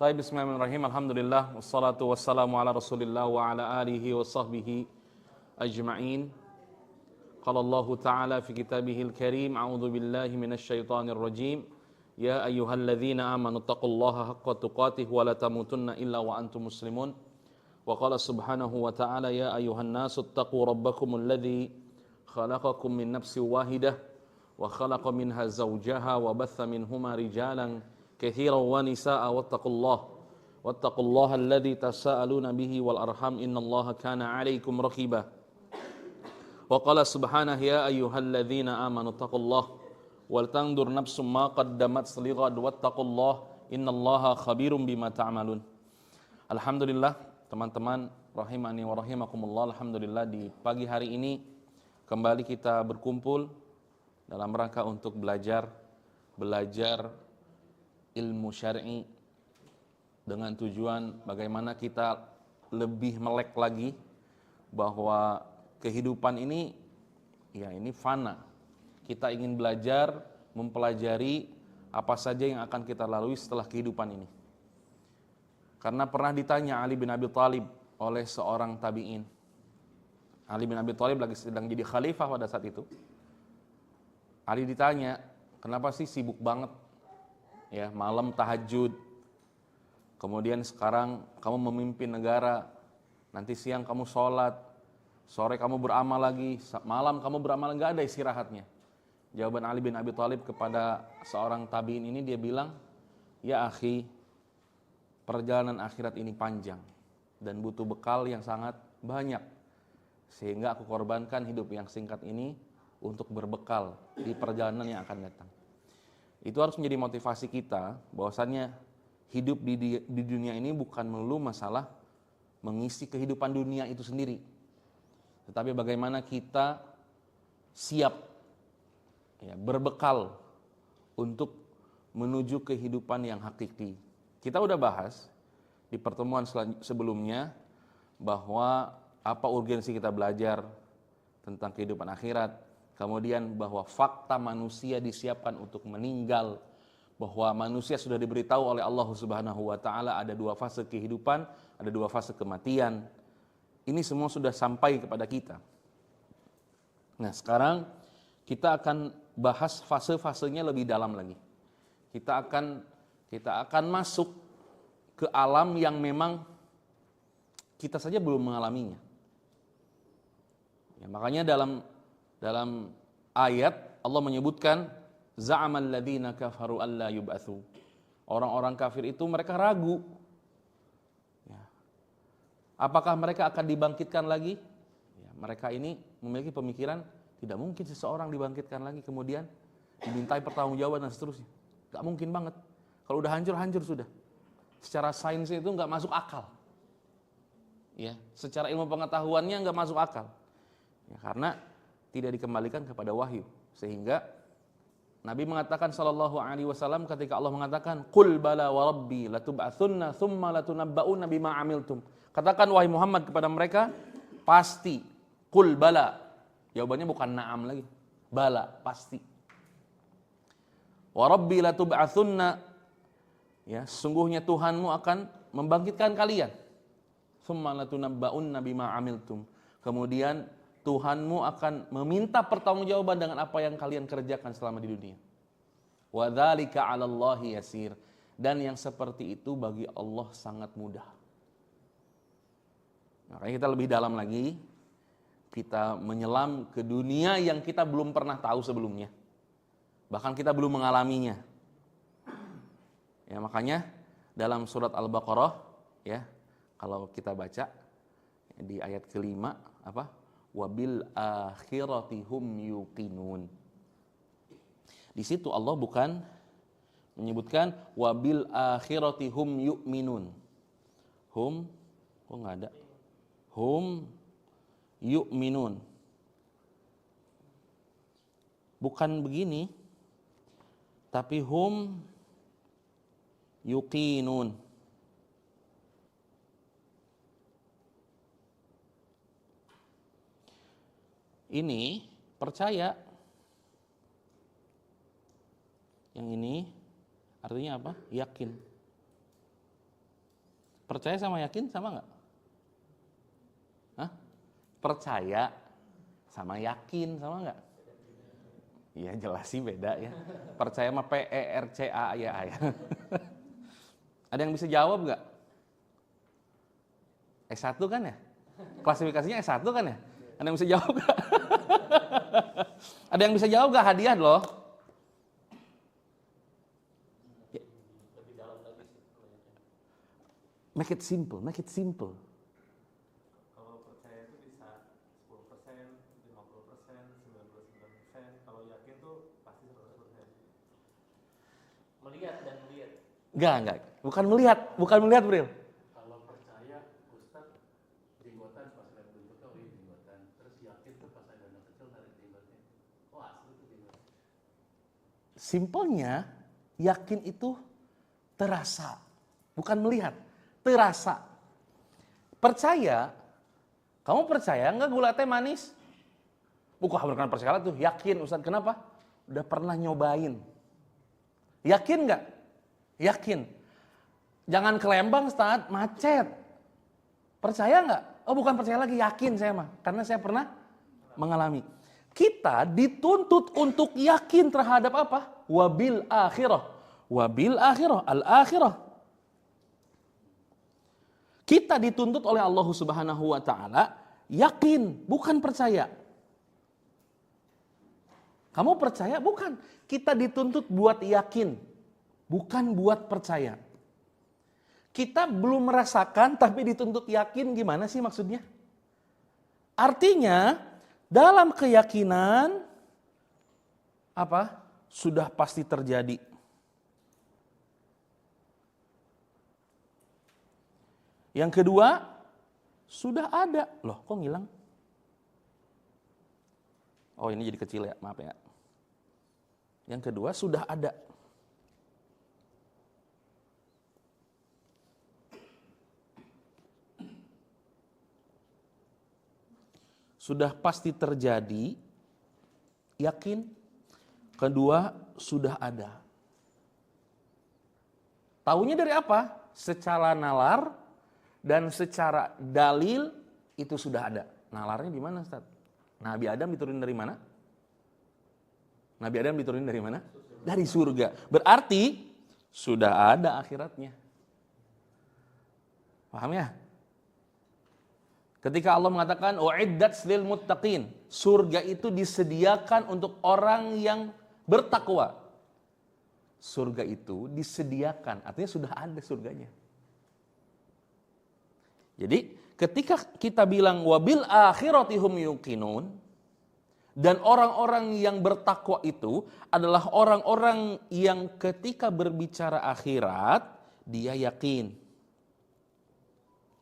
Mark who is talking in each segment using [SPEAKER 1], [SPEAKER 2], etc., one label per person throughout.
[SPEAKER 1] Baik, bismillahirrahmanirrahim. Alhamdulillah wassalatu wassalamu ala Rasulillah wa ala alihi wa sahbihi ajma'in. Qala Allah Ta'ala fi kitabihil karim, a'udzu billahi minasy syaithanir rajim. Ya ayyuhalladzina amanu taqullaha haqqa tuqatih wa la tamutunna illa wa antum muslimun. Wa qala subhanahu wa ta'ala ya ayyuhan nasu taqu rabbakumul ladzi khalaqakum min nafsin wahidah wa khalaqa minha zawjaha wa batha minhuma rijalan كثيرا ونساء واتقوا الله الذي تساءلون به والأرحام إن الله كان عليكم رقيبا وقال سبحانه يا أيها الذين آمنوا اتقوا الله ولتنظر نفس ما قدمت لغد واتقوا الله إن الله خبير بما تعملون. Alhamdulillah teman-teman rahimani wa rahimakumullah, alhamdulillah di pagi hari ini kembali kita berkumpul dalam rangka untuk belajar ilmu syar'i dengan tujuan bagaimana kita lebih melek lagi bahwa kehidupan ini ini fana. Kita ingin belajar, mempelajari apa saja yang akan kita lalui setelah kehidupan ini. Karena pernah ditanya Ali bin Abi Thalib oleh seorang tabi'in. Ali bin Abi Thalib lagi sedang jadi khalifah pada saat itu. Ali ditanya, kenapa sih sibuk banget? Ya, malam tahajud, kemudian sekarang kamu memimpin negara, nanti siang kamu sholat, sore kamu beramal lagi, malam kamu beramal, nggak ada istirahatnya. Jawaban Ali bin Abi Thalib kepada seorang tabi'in ini, dia bilang, ya akhi, perjalanan akhirat ini panjang dan butuh bekal yang sangat banyak, sehingga aku korbankan hidup yang singkat ini untuk berbekal di perjalanan yang akan datang. Itu harus menjadi motivasi kita bahwasannya hidup di dunia ini bukan melulu masalah mengisi kehidupan dunia itu sendiri, tetapi bagaimana kita siap berbekal untuk menuju kehidupan yang hakiki. Kita udah bahas di pertemuan sebelumnya bahwa apa urgensi kita belajar tentang kehidupan akhirat. Kemudian bahwa fakta manusia disiapkan untuk meninggal, bahwa manusia sudah diberitahu oleh Allah Subhanahu wa taala ada dua fase kehidupan, ada dua fase kematian. Ini semua sudah sampai kepada kita. Nah, sekarang kita akan bahas fase-fasenya lebih dalam lagi. Kita akan masuk ke alam yang memang kita saja belum mengalaminya. Ya, makanya dalam ayat Allah menyebutkan za'amal ladzina kafaru alla yub'atsu. Orang-orang kafir itu mereka ragu. Ya. Apakah mereka akan dibangkitkan lagi? Ya, mereka ini memiliki pemikiran tidak mungkin seseorang dibangkitkan lagi kemudian dimintai pertanggungjawaban dan seterusnya. Enggak mungkin banget. Kalau udah hancur sudah. Secara sains itu enggak masuk akal. Ya, secara ilmu pengetahuannya enggak masuk akal. Ya, karena tidak dikembalikan kepada wahyu, sehingga Nabi mengatakan sallallahu alaihi wasallam ketika Allah mengatakan qul bala wa rabbi latub'atsunna tsumma latunabba'unna bima 'amiltum. Katakan wahai Muhammad kepada mereka, pasti. Qul bala. Jawabannya bukan na'am lagi. Bala, pasti. Wa rabbi latub'atsunna, ya, sungguhnya Tuhanmu akan membangkitkan kalian. Tsumma latunabba'unna bima 'amiltum. Kemudian Tuhanmu akan meminta pertanggungjawaban dengan apa yang kalian kerjakan selama di dunia. Wa dzalika 'alallahi yasir. Dan yang seperti itu bagi Allah sangat mudah. Makanya kita lebih dalam lagi, kita menyelam ke dunia yang kita belum pernah tahu sebelumnya. Bahkan kita belum mengalaminya. Ya, makanya dalam surat Al-Baqarah, ya, kalau kita baca di ayat kelima, apa? Wabil akhirati hum yuqinun. Di situ Allah bukan menyebutkan wabil akhirati hum yu'minun. Hum, kok enggak ada? Hum yu'minun. Bukan begini, tapi hum yuqinun. Ini percaya. Yang ini artinya apa? Yakin. Percaya sama yakin sama nggak? Hah? Percaya sama yakin sama nggak? Iya jelas sih beda ya. Percaya sama PERCA ya. Ada yang bisa jawab nggak? S1 kan ya? Klasifikasinya S1 kan ya? Ada yang bisa jawab nggak? Ada yang bisa jawab nggak? Hadiah loh. Make it simple, make it simple.
[SPEAKER 2] Kalau percaya itu bisa 10%, 50%, 99%. Kalau yakin tuh pasti 100%.
[SPEAKER 3] Melihat dan melihat.
[SPEAKER 1] Enggak. Bukan melihat, Bril.
[SPEAKER 3] Kalau percaya, Ustaz, jenggotan pas lihat bentuknya, oh ini jenggotan. Terus yakin tuh pas ada anak kecil narik jenggotnya. Oh asli tuh jenggot.
[SPEAKER 1] Simpelnya, yakin itu terasa, bukan melihat, terasa. Percaya, kamu percaya enggak gula teh manis? Bukan percaya tuh, yakin Ustaz. Kenapa? Udah pernah nyobain. Yakin enggak? Yakin. Jangan ke Lembang, Ustaz, macet. Percaya enggak? Oh bukan percaya lagi, yakin saya mah. Karena saya pernah mengalami. Kita dituntut untuk yakin terhadap apa? Wabil akhirah. Wabil akhirah, al-akhirah. Kita dituntut oleh Allah Subhanahu wa taala yakin, bukan percaya. Kamu percaya? Bukan. Kita dituntut buat yakin, bukan buat percaya. Kita belum merasakan tapi dituntut yakin, gimana sih maksudnya? Artinya dalam keyakinan apa? Sudah pasti terjadi. Yang kedua, sudah ada. Loh, kok ngilang? Oh, ini jadi kecil ya, maaf ya. Yang kedua, sudah ada. Sudah pasti terjadi, yakin. Kedua, sudah ada. Taunya dari apa? Secara nalar dan secara dalil itu sudah ada. Nalarnya di mana, Ustaz? Nabi Adam diturunin dari mana? Nabi Adam diturunin dari mana? Dari surga. Berarti sudah ada akhiratnya. Paham ya? Ketika Allah mengatakan uiddat lil muttaqin, surga itu disediakan untuk orang yang bertakwa. Surga itu disediakan, artinya sudah ada surganya. Jadi ketika kita bilang wabil akhirati hum yuqinun, dan orang-orang yang bertakwa itu adalah orang-orang yang ketika berbicara akhirat dia yakin.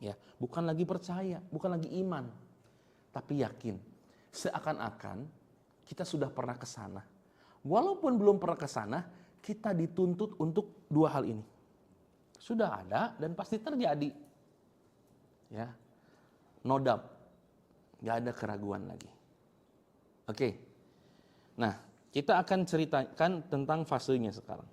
[SPEAKER 1] Ya, bukan lagi percaya, bukan lagi iman, tapi yakin. Seakan-akan kita sudah pernah ke sana. Walaupun belum pernah ke sana, kita dituntut untuk dua hal ini. Sudah ada dan pasti terjadi. Ya. No doubt. Enggak ada keraguan lagi. Oke. Nah, kita akan ceritakan tentang fasenya sekarang.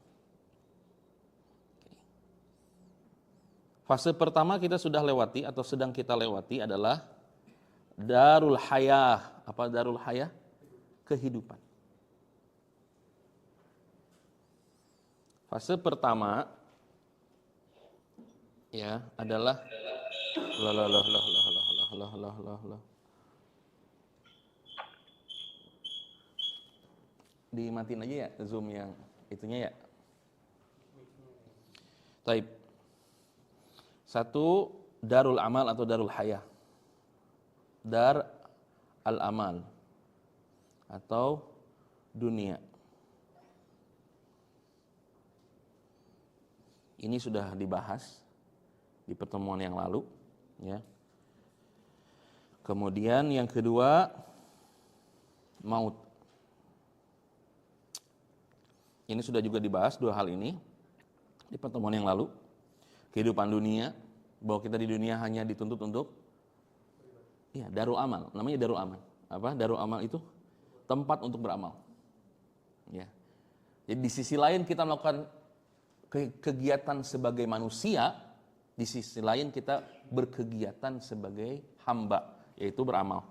[SPEAKER 1] Fase pertama kita sudah lewati atau sedang kita lewati adalah darul hayah. Apa darul hayah? Kehidupan. Fase pertama ya adalah dimatiin aja ya Zoom yang itunya ya. Taib. Satu, darul amal atau darul hayah. Dar al-amal atau dunia. Ini sudah dibahas di pertemuan yang lalu, ya. Kemudian yang kedua, maut. Ini sudah juga dibahas dua hal ini di pertemuan yang lalu. Kehidupan dunia, bahwa kita di dunia hanya dituntut untuk ya, darul amal, namanya darul amal. Apa? Darul amal itu tempat untuk beramal. Ya. Jadi di sisi lain kita melakukan kegiatan sebagai manusia Di sisi lain kita berkegiatan sebagai hamba, yaitu beramal.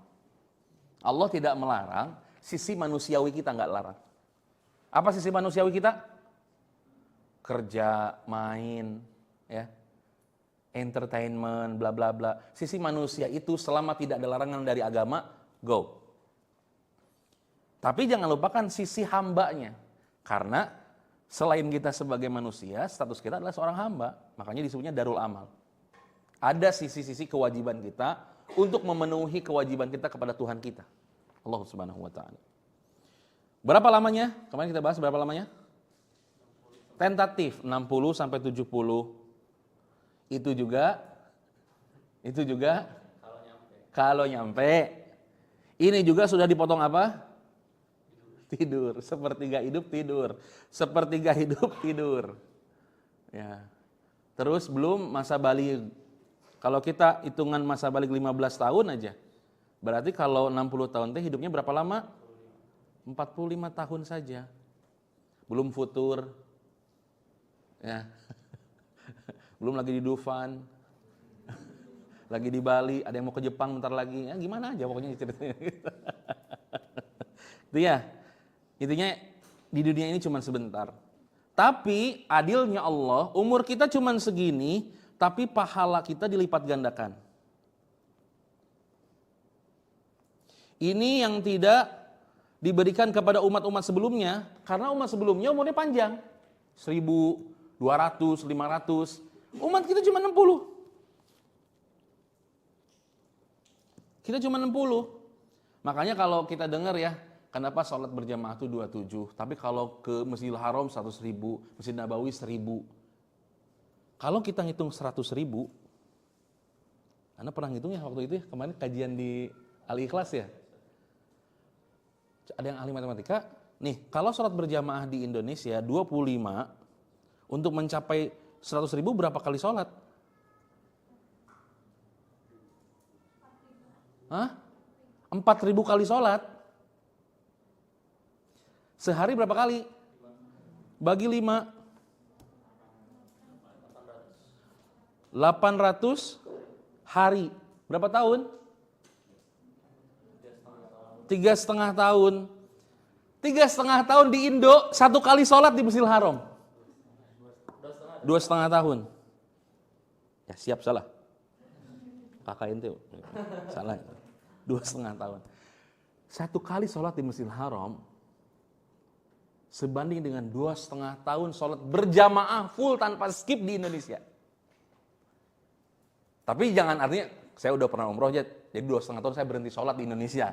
[SPEAKER 1] Allah tidak melarang, sisi manusiawi kita nggak larang. Apa sisi manusiawi kita? Kerja, main, ya, entertainment, bla bla bla. Sisi manusia itu selama tidak ada larangan dari agama, go. Tapi jangan lupakan sisi hambanya. Karena selain kita sebagai manusia, status kita adalah seorang hamba. Makanya disebutnya darul amal. Ada sisi-sisi kewajiban kita untuk memenuhi kewajiban kita kepada Tuhan kita, Allah Subhanahu wa taala. Berapa lamanya? Kemarin kita bahas berapa lamanya? Tentatif 60 sampai 70. Itu juga kalau nyampe. Ini juga sudah dipotong apa? Tidur. Sepertiga hidup tidur. Sepertiga hidup tidur. Ya. Terus belum masa baligh. Kalau kita hitungan masa baligh 15 tahun aja. Berarti kalau 60 tahun teh hidupnya berapa lama? 45 tahun saja. Belum futur. Ya. Belum lagi di Dufan. Lagi di Bali, ada yang mau ke Jepang bentar lagi. Ya gimana aja pokoknya ceritanya. Itu ya. Intinya di dunia ini cuma sebentar. Tapi adilnya Allah, umur kita cuma segini, tapi pahala kita dilipat gandakan. Ini yang tidak diberikan kepada umat-umat sebelumnya, karena umat sebelumnya umurnya panjang. 1.200, 500. Umat kita cuma 60. Kita cuma 60. Makanya kalau kita dengar ya, kenapa sholat berjamaah itu 27, tapi kalau ke Masjidil Haram 100.000, Masjid Nabawi 1.000. Kalau kita ngitung 100.000, Anda pernah ngitung ya waktu itu ya, kemarin kajian di Al-Ikhlas ya? Ada yang ahli matematika, nih kalau sholat berjamaah di Indonesia 25, untuk mencapai 100.000 berapa kali sholat? Hah? 4.000 kali sholat. Sehari berapa kali? Bagi 5. 800 hari. Berapa tahun? 3,5 tahun. 3,5 tahun di Indo, 1 kali sholat di Masjidil Haram. 2,5 tahun. Ya siap salah. Kakak ente salah. 2,5 tahun. 1 kali sholat di Masjidil Haram sebanding dengan 2,5 tahun sholat berjamaah full tanpa skip di Indonesia. Tapi jangan artinya saya udah pernah umroh aja, jadi 2,5 tahun saya berhenti sholat di Indonesia.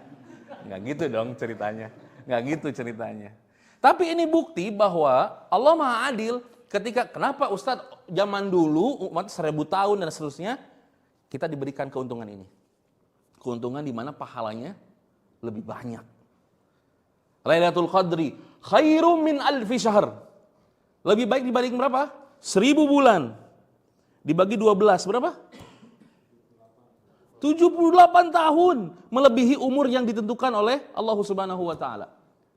[SPEAKER 1] Nggak gitu dong ceritanya. Nggak gitu ceritanya. Tapi ini bukti bahwa Allah Maha Adil ketika, kenapa Ustadz zaman dulu umat 1.000 tahun dan seterusnya, kita diberikan keuntungan ini. Keuntungan di mana pahalanya lebih banyak. Lailatul Qadri khairum min alfi syahr. Lebih baik dibanding berapa? 1.000 bulan. Dibagi 12 berapa? 78 tahun, melebihi umur yang ditentukan oleh Allah Subhanahu wa taala.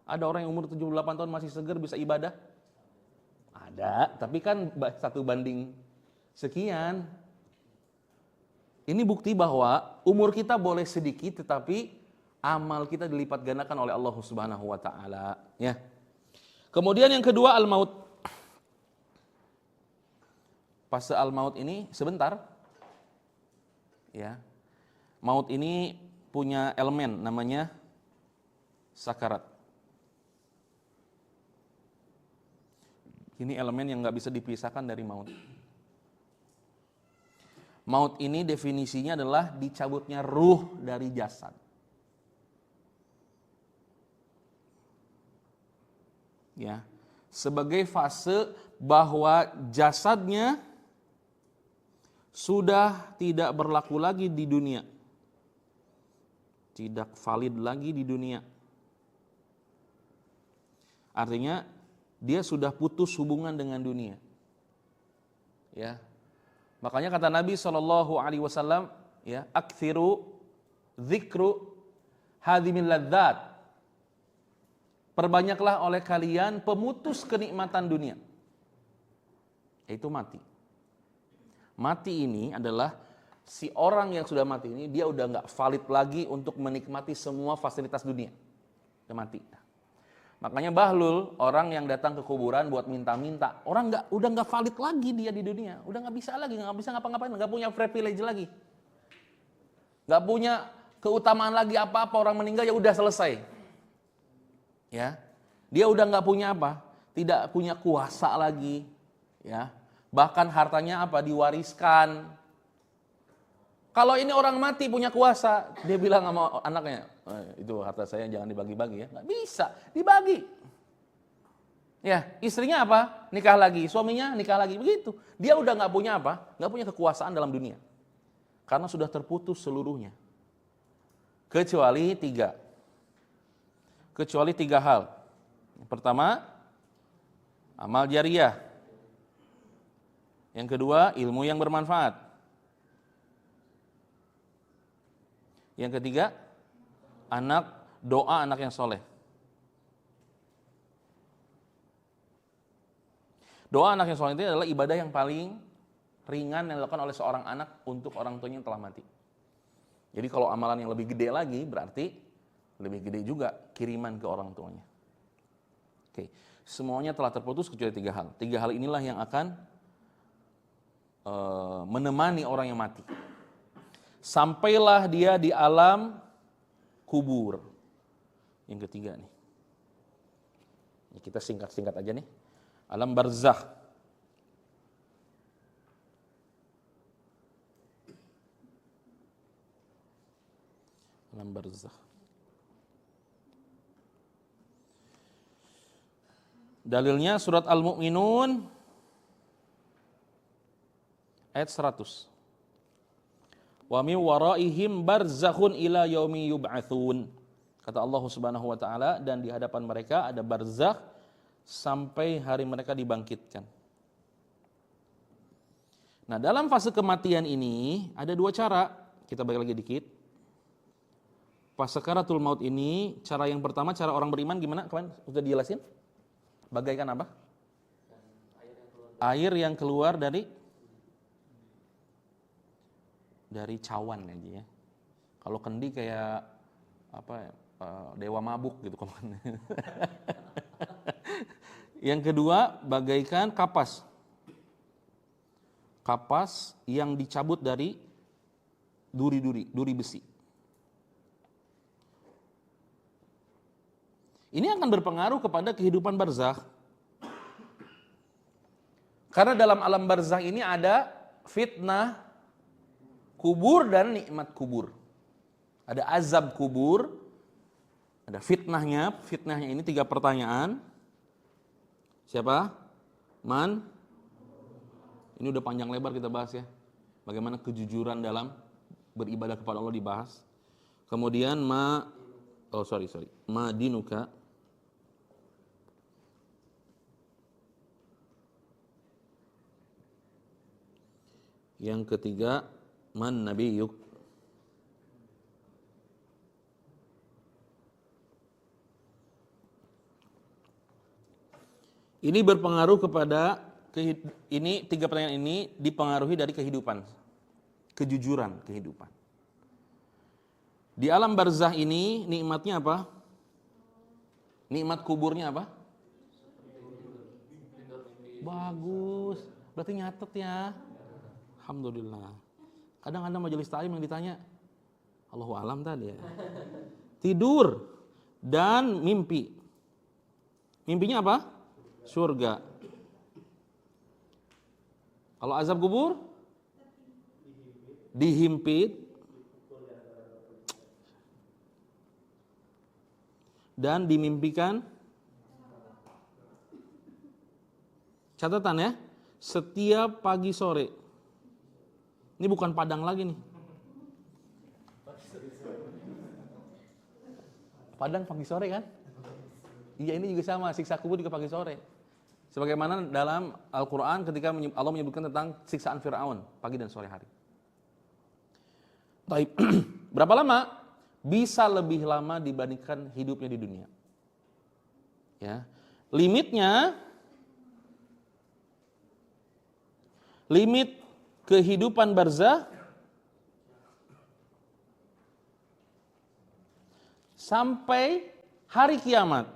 [SPEAKER 1] Ada orang yang umur 78 tahun masih segar bisa ibadah? Ada, tapi kan 1 banding sekian. Ini bukti bahwa umur kita boleh sedikit tetapi amal kita dilipat gandakan oleh Allah Subhanahu wa taala, ya. Kemudian yang kedua al-maut. Fase al-maut ini sebentar. Ya. Maut ini punya elemen namanya sakarat. Ini elemen yang nggak bisa dipisahkan dari maut. Maut ini definisinya adalah dicabutnya ruh dari jasad. Ya, sebagai fase bahwa jasadnya sudah tidak berlaku lagi di dunia. Tidak valid lagi di dunia. Artinya dia sudah putus hubungan dengan dunia. Ya. Makanya kata Nabi SAW, ya, aktsiru dzikru hadhimil ladzat. Perbanyaklah oleh kalian pemutus kenikmatan dunia. Yaitu mati. Mati ini adalah si orang yang sudah mati ini, dia udah nggak valid lagi untuk menikmati semua fasilitas dunia. Dia mati. Makanya Bahlul, orang yang datang ke kuburan buat minta-minta, udah nggak valid lagi dia di dunia, udah nggak bisa lagi, nggak bisa ngapa-ngapain, nggak punya privilege lagi, nggak punya keutamaan lagi apa-apa. Orang meninggal ya udah selesai. Ya, dia udah nggak punya apa, tidak punya kuasa lagi. Ya, bahkan hartanya apa diwariskan. Kalau ini orang mati punya kuasa, dia bilang sama anaknya, itu harta saya jangan dibagi-bagi ya. Nggak bisa, dibagi. Ya, istrinya apa? Nikah lagi, suaminya nikah lagi, begitu. Dia udah nggak punya apa? Nggak punya kekuasaan dalam dunia. Karena sudah terputus seluruhnya. Kecuali tiga hal. Yang pertama, amal jariyah. Yang kedua, ilmu yang bermanfaat. Yang ketiga, doa anak yang soleh. Doa anak yang soleh itu adalah ibadah yang paling ringan yang dilakukan oleh seorang anak untuk orang tuanya yang telah mati. Jadi kalau amalan yang lebih gede lagi, berarti lebih gede juga kiriman ke orang tuanya. Oke, semuanya telah terputus kecuali tiga hal. Tiga hal inilah yang akan menemani orang yang mati. Sampailah dia di alam kubur. Yang ketiga nih. Ini kita singkat-singkat aja nih. Alam barzakh. Alam barzakh. Dalilnya surat Al-Mu'minun ayat 100. Wa min waraihim barzakhun ila yaumi yub'atsun. Kata Allah Subhanahu wa taala, dan di hadapan mereka ada barzakh sampai hari mereka dibangkitkan. Nah, dalam fase kematian ini ada dua cara. Kita balik lagi dikit. Pas sakaratul maut ini, cara yang pertama, cara orang beriman gimana? Kemarin sudah dijelasin? Bagaikan apa? Air yang keluar dari cawan aja ya. Kalau kendi kayak apa? Dewa mabuk gitu. Yang kedua, bagaikan kapas. Kapas yang dicabut dari duri besi. Ini akan berpengaruh kepada kehidupan barzakh. Karena dalam alam barzakh ini ada fitnah kubur dan nikmat kubur. Ada azab kubur, ada fitnahnya. Fitnahnya ini 3 pertanyaan. Siapa? Man? Ini udah panjang lebar kita bahas ya. Bagaimana kejujuran dalam beribadah kepada Allah dibahas. Kemudian ma dinuka. Yang ketiga, man nabiyuk. Ini berpengaruh kepada ini 3 pertanyaan ini dipengaruhi dari kehidupan. Kejujuran kehidupan. Di alam barzakh ini nikmatnya apa? Nikmat kuburnya apa? Bagus. Berarti nyatet ya. Alhamdulillah. Kadang ada majelis ta'lim yang ditanya, Allahu alam tadi ya. Tidur dan mimpi. Mimpinya apa? Surga. Kalau azab kubur? Dihimpit. Dan dimimpikan. Catatan ya, setiap pagi sore. Ini bukan Padang lagi nih. Padang pagi sore kan? Iya, ini juga sama, siksa kubur juga pagi sore. Sebagaimana dalam Al-Quran ketika Allah menyebutkan tentang siksaan Fir'aun pagi dan sore hari. Baik, berapa lama? Bisa lebih lama dibandingkan hidupnya di dunia. Ya, limit kehidupan barzah sampai hari kiamat.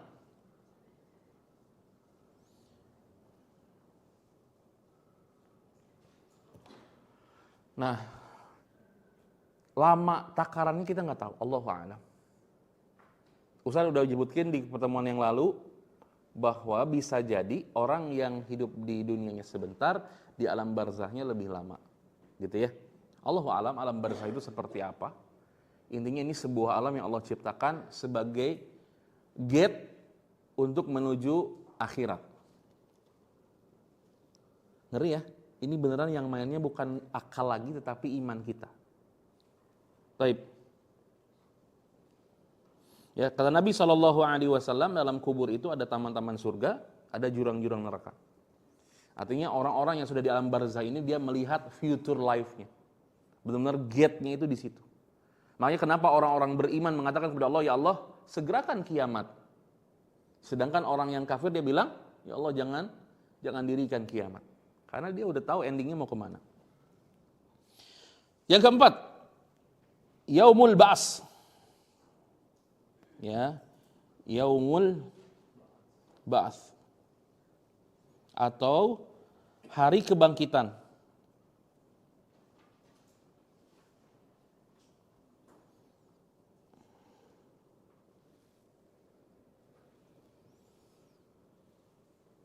[SPEAKER 1] Nah, lama takarannya kita nggak tahu, Allahu a'lam. Ustaz udah menyebutkan di pertemuan yang lalu bahwa bisa jadi orang yang hidup di dunianya sebentar, di alam barzahnya lebih lama. Gitu ya. Allahu a'lam alam barzah itu seperti apa. Intinya ini sebuah alam yang Allah ciptakan sebagai gate untuk menuju akhirat. Ngeri ya? Ini beneran yang mainnya bukan akal lagi tetapi iman kita. Baik. Ya, kata Nabi SAW, dalam kubur itu ada taman-taman surga, ada jurang-jurang neraka. Artinya orang-orang yang sudah di alam barzah ini dia melihat future life-nya. Benar-benar gate-nya itu di situ. Makanya kenapa orang-orang beriman mengatakan kepada Allah, ya Allah, segerakan kiamat. Sedangkan orang yang kafir dia bilang, ya Allah jangan dirikan kiamat. Karena dia udah tahu endingnya mau kemana. Yang keempat, Yaumul Ba's. Ya, Yaumul Ba's atau hari kebangkitan.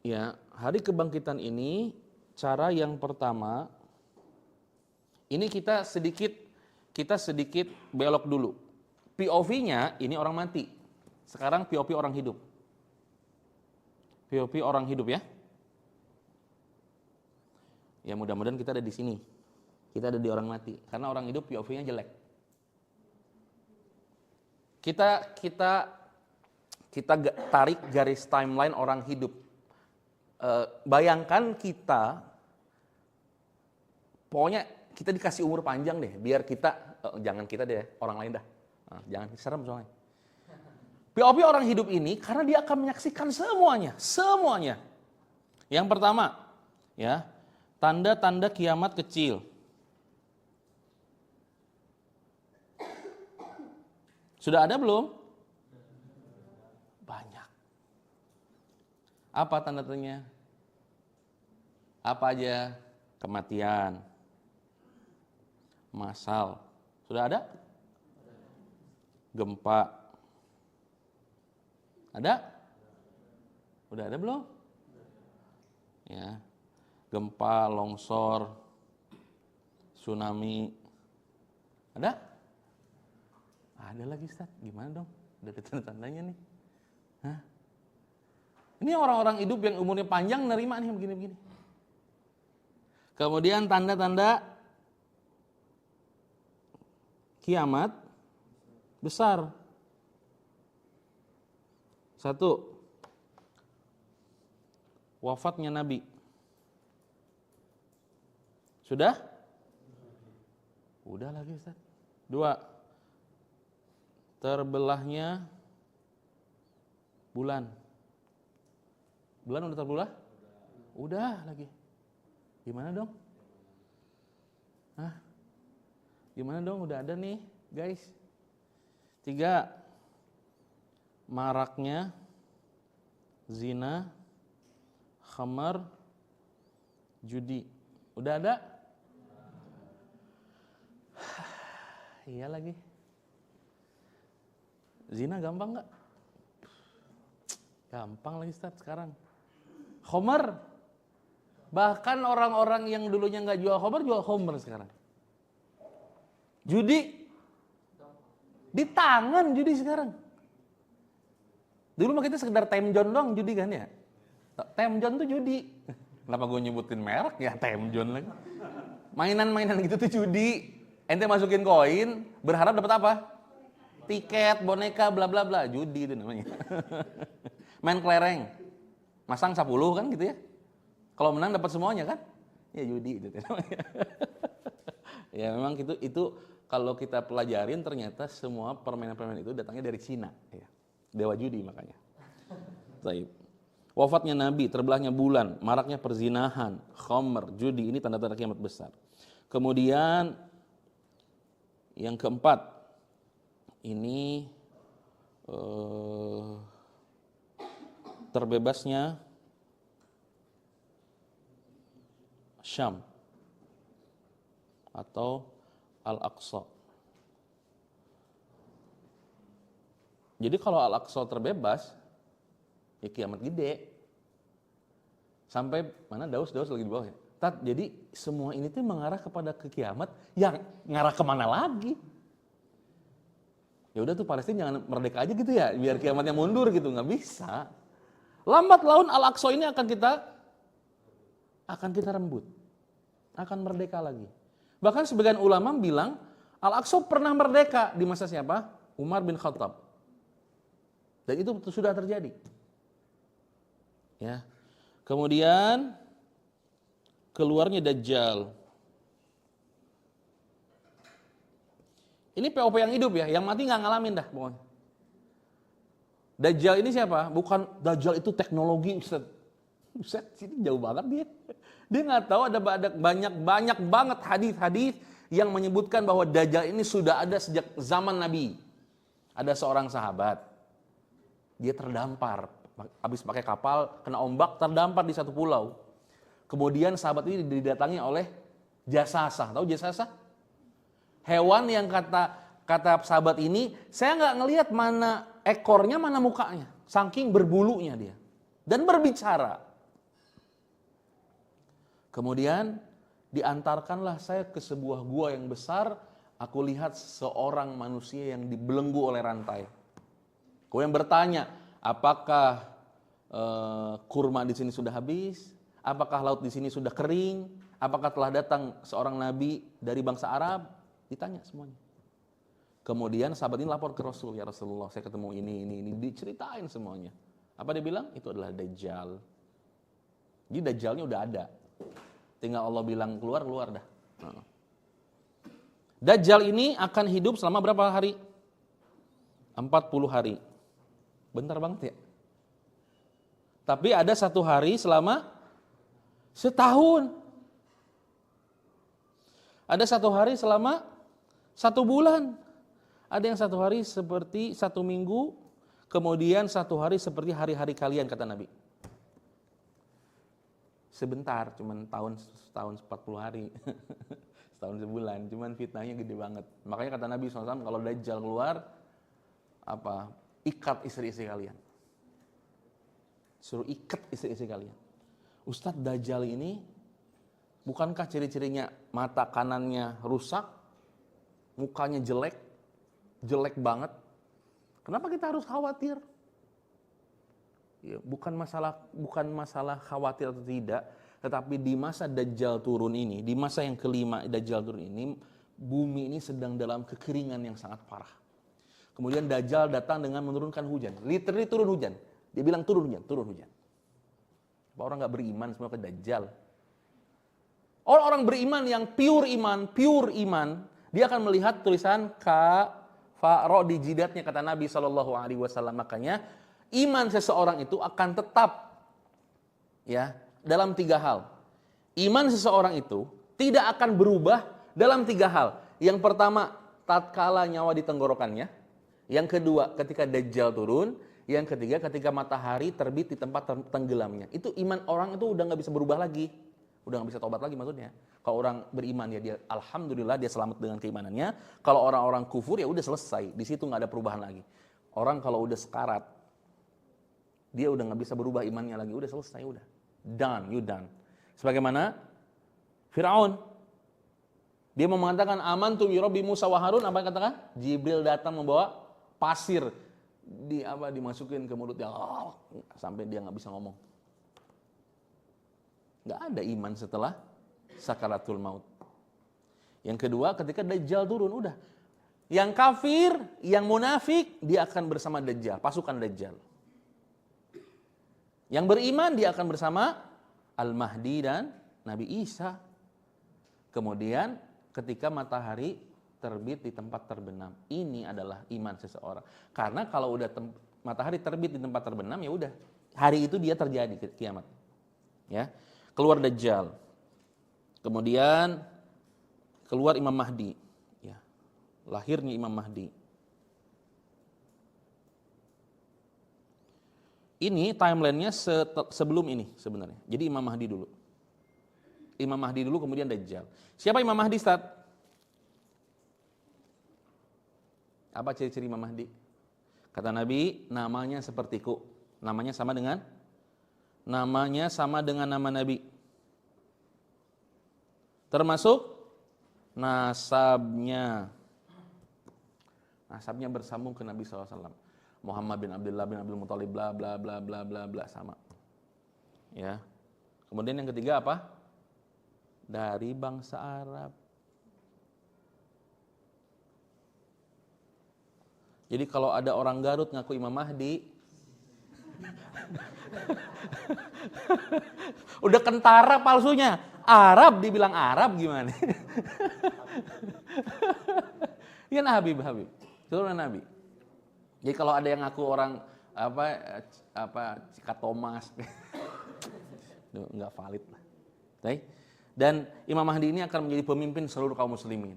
[SPEAKER 1] Ya, hari kebangkitan ini cara yang pertama ini kita sedikit belok dulu. POV-nya ini orang mati. Sekarang POV orang hidup. POV orang hidup ya. Ya mudah-mudahan kita ada di sini. Kita ada di orang mati. Karena orang hidup POV-nya jelek. Kita tarik garis timeline orang hidup. Bayangkan pokoknya kita dikasih umur panjang deh. Biar kita, jangan kita deh, orang lain dah. Nah, jangan serem soalnya. POV orang hidup ini karena dia akan menyaksikan semuanya. Yang pertama, ya, tanda-tanda kiamat kecil. Sudah ada belum? Banyak. Apa tanda-tandanya? Apa aja? Kematian, masal. Sudah ada? Gempa. Ada? Udah ada belum? Ya. Gempa, longsor, tsunami. Ada? Ada lagi Ustaz. Gimana dong? Udah ada tanda-tandanya nih. Hah? Ini orang-orang hidup yang umurnya panjang nerima nih begini-begini. Kemudian tanda-tanda kiamat besar. 1. Wafatnya Nabi. Sudah? Udah lagi Ustaz. 2. Terbelahnya bulan. Bulan udah terbelah? Udah lagi. Gimana dong? Hah? Gimana dong? Udah ada nih, guys. 3. Maraknya zina, khamar, judi. Udah ada? Iya lagi. Zina gampang nggak? Gampang lagi Ustaz sekarang. Khamar. Bahkan orang-orang yang dulunya nggak jual khamar sekarang. Judi. Di tangan judi sekarang. Dulu mah kita sekedar time zone doang judi kan ya. Time zone tuh judi. Kenapa gue nyebutin merek ya time zone lagi. Mainan-mainan gitu tuh judi. Ente masukin koin, berharap dapat apa? Tiket, boneka, bla bla bla, judi itu namanya. Main kelereng. Masang 10 kan gitu ya. Kalau menang dapat semuanya kan? Ya judi itu namanya. Ya memang itu kalau kita pelajarin ternyata semua permainan-permainan itu datangnya dari Cina ya. Dewa judi makanya. Baik. Wafatnya Nabi, terbelahnya bulan, maraknya perzinahan, khamr, judi, ini tanda-tanda kiamat besar. Kemudian yang keempat, ini terbebasnya Syam atau Al-Aqsa. Jadi kalau Al-Aqsa terbebas, ya kiamat gede. Sampai mana Daus lagi di bawah ya. Jadi semua ini tuh mengarah kepada ke kiamat, yang ngarah kemana lagi? Ya udah tuh Palestina jangan merdeka aja gitu ya, biar kiamatnya mundur gitu, nggak bisa. Lambat laun Al-Aqsa ini akan kita rembut, akan merdeka lagi. Bahkan sebagian ulama bilang Al-Aqsa pernah merdeka di masa siapa? Umar bin Khattab. Dan itu sudah terjadi. Ya. Kemudian keluarnya Dajjal. Ini POP yang hidup ya, yang mati nggak ngalamin dah pokoknya. Dajjal ini siapa? Bukan Dajjal itu teknologi, Ustaz. Ustaz, ini jauh banget dia. Dia nggak tahu ada banyak banget hadis-hadis yang menyebutkan bahwa Dajjal ini sudah ada sejak zaman Nabi. Ada seorang sahabat, dia terdampar, habis pakai kapal, kena ombak, terdampar di satu pulau. Kemudian sahabat ini didatangi oleh jasasa. Tahu jasasa? Hewan yang kata sahabat ini, saya nggak ngelihat mana ekornya, mana mukanya, saking berbulunya dia, dan berbicara. Kemudian diantarkanlah saya ke sebuah gua yang besar. Aku lihat seorang manusia yang dibelenggu oleh rantai. Kemudian bertanya, apakah kurma di sini sudah habis? Apakah laut di sini sudah kering? Apakah telah datang seorang nabi dari bangsa Arab? Ditanya semuanya. Kemudian sahabat ini lapor ke Rasul, ya Rasulullah, saya ketemu ini, diceritain semuanya. Apa dia bilang? Itu adalah Dajjal. Jadi Dajjalnya udah ada. Tinggal Allah bilang keluar dah. Dajjal ini akan hidup selama berapa hari? 40 hari. Bentar banget ya. Tapi ada satu hari selama setahun. Ada satu hari selama 1 bulan. Ada yang satu hari seperti 1 minggu. Kemudian satu hari seperti hari-hari kalian, kata Nabi. Sebentar, cuman setahun 40 hari. Setahun sebulan, cuman fitnahnya gede banget. Makanya kata Nabi SAW, kalau Dajjal keluar, ikat istri-istri kalian. Suruh ikat istri-istri kalian. Ustadz, Dajjal ini, bukankah ciri-cirinya mata kanannya rusak, mukanya jelek banget? Kenapa kita harus khawatir? Ya, bukan masalah khawatir atau tidak, tetapi di masa Dajjal turun ini, di masa yang kelima Dajjal turun ini, bumi ini sedang dalam kekeringan yang sangat parah. Kemudian Dajjal datang dengan menurunkan hujan, literally turun hujan. Dia bilang turun hujan. Apa orang nggak beriman semua ke Dajjal? Orang beriman yang pure iman, dia akan melihat tulisan kafaro di jidatnya, kata Nabi SAW. Makanya iman seseorang itu akan tetap ya dalam 3 hal. Iman seseorang itu tidak akan berubah dalam 3 hal. Yang pertama, tatkala nyawa di tenggorokannya. Yang kedua, ketika Dajjal turun. Yang ketiga, ketika matahari terbit di tempat tenggelamnya. Itu iman orang itu udah nggak bisa berubah lagi. Udah nggak bisa tobat lagi maksudnya. Kalau orang beriman ya dia alhamdulillah dia selamat dengan keimanannya. Kalau orang-orang kufur ya udah selesai. Di situ nggak ada perubahan lagi. Orang kalau udah sekarat, dia udah nggak bisa berubah imannya lagi. Udah selesai, udah. Done, you done. Sebagaimana Firaun. Dia mau mengatakan amantu bi rabbi Musa wa Harun, apa yang katakan? Jibril datang membawa pasir dimasukin ke mulutnya sampai dia nggak bisa ngomong. Nggak ada iman setelah sakaratul maut. Yang kedua, ketika Dajjal turun, udah. Yang kafir, yang munafik, dia akan bersama Dajjal, pasukan Dajjal. Yang beriman, dia akan bersama Al-Mahdi dan Nabi Isa. Kemudian, ketika matahari terbit di tempat terbenam, ini adalah iman seseorang. Karena kalau udah matahari terbit di tempat terbenam, ya udah. Hari itu dia terjadi kiamat. Ya. Keluar Dajjal. Kemudian keluar Imam Mahdi, ya. Lahirnya Imam Mahdi. Ini timelinenya sebelum ini sebenarnya. Jadi Imam Mahdi dulu. Imam Mahdi dulu kemudian Dajjal. Siapa Imam Mahdi, Ustaz? Apa ciri-ciri Imam Mahdi? Kata Nabi, namanya sepertiku. Namanya sama dengan nama Nabi. Termasuk nasabnya. Nasabnya bersambung ke Nabi SAW. Muhammad bin Abdullah bin Abdul Muthalib bla bla bla bla bla bla sama. Ya. Kemudian yang ketiga apa? Dari bangsa Arab. Jadi kalau ada orang Garut ngaku Imam Mahdi, udah kentara palsunya. Arab dibilang Arab gimana? Ya Habib. Turunan Nabi. Jadi kalau ada yang ngaku orang Cika Thomas, nggak valid lah. Dan Imam Mahdi ini akan menjadi pemimpin seluruh kaum muslimin.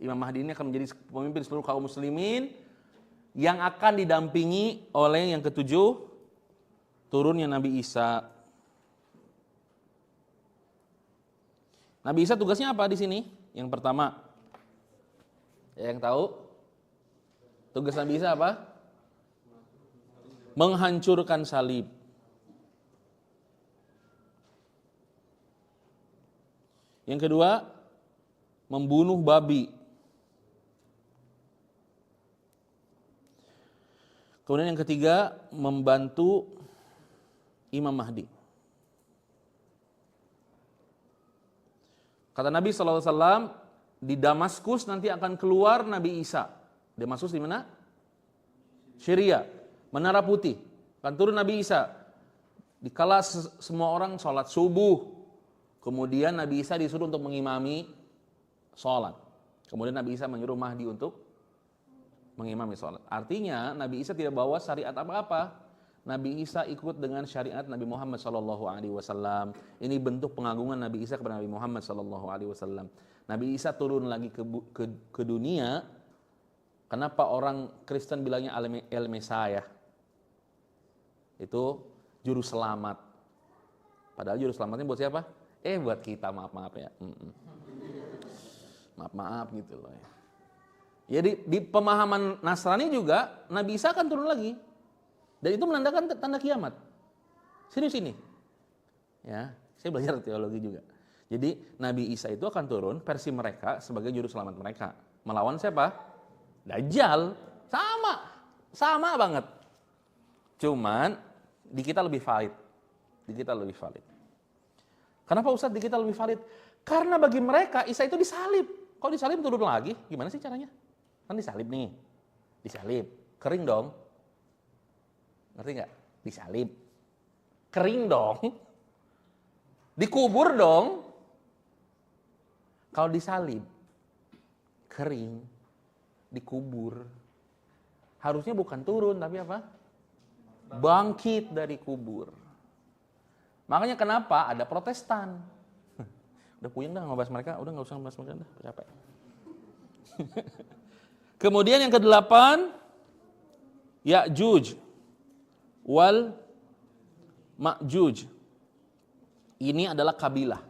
[SPEAKER 1] Imam Mahdi ini akan menjadi pemimpin seluruh kaum muslimin yang akan didampingi oleh yang ketujuh, turunnya Nabi Isa. Nabi Isa tugasnya apa di sini? Yang pertama, yang tahu? Tugas Nabi Isa apa? Menghancurkan salib. Yang kedua, membunuh babi. Kemudian yang ketiga, membantu Imam Mahdi. Kata Nabi SAW, di Damaskus nanti akan keluar Nabi Isa. Damaskus di mana? Syria, Menara Putih. Akan turun Nabi Isa. Dikala semua orang sholat subuh, kemudian Nabi Isa disuruh untuk mengimami sholat. Kemudian Nabi Isa menyuruh Mahdi untuk mengimami sholat. Artinya Nabi Isa tidak bawa syariat apa-apa. Nabi Isa ikut dengan syariat Nabi Muhammad SAW. Ini bentuk pengagungan Nabi Isa kepada Nabi Muhammad SAW. Nabi Isa turun lagi ke dunia. Kenapa orang Kristen bilangnya El Mesiah? Itu juru selamat. Padahal juru selamatnya buat siapa? Buat kita, maaf ya. Maaf gitu loh ya. Jadi di pemahaman Nasrani juga Nabi Isa akan turun lagi. Dan itu menandakan tanda kiamat. Serius ini. Ya, saya belajar teologi juga. Jadi Nabi Isa itu akan turun versi mereka sebagai juru selamat mereka. Melawan siapa? Dajjal. Sama banget. Cuman di kita lebih valid. Kenapa Ustaz di kita lebih valid? Karena bagi mereka Isa itu disalib. Kalau disalib turun lagi, gimana sih caranya? Kan disalib nih. Disalib. Kering dong. Ngerti nggak? Disalib. Kering dong. Dikubur dong. Kalau disalib, kering, dikubur. Harusnya bukan turun, tapi apa? Bangkit dari kubur. Makanya kenapa ada Protestan? Udah puyeng dah ngebahas mereka, udah nggak usah ngebahas mereka dah, capek. Kemudian yang ke-8, Ya'juj wal Ma'juj. Ini adalah kabilah.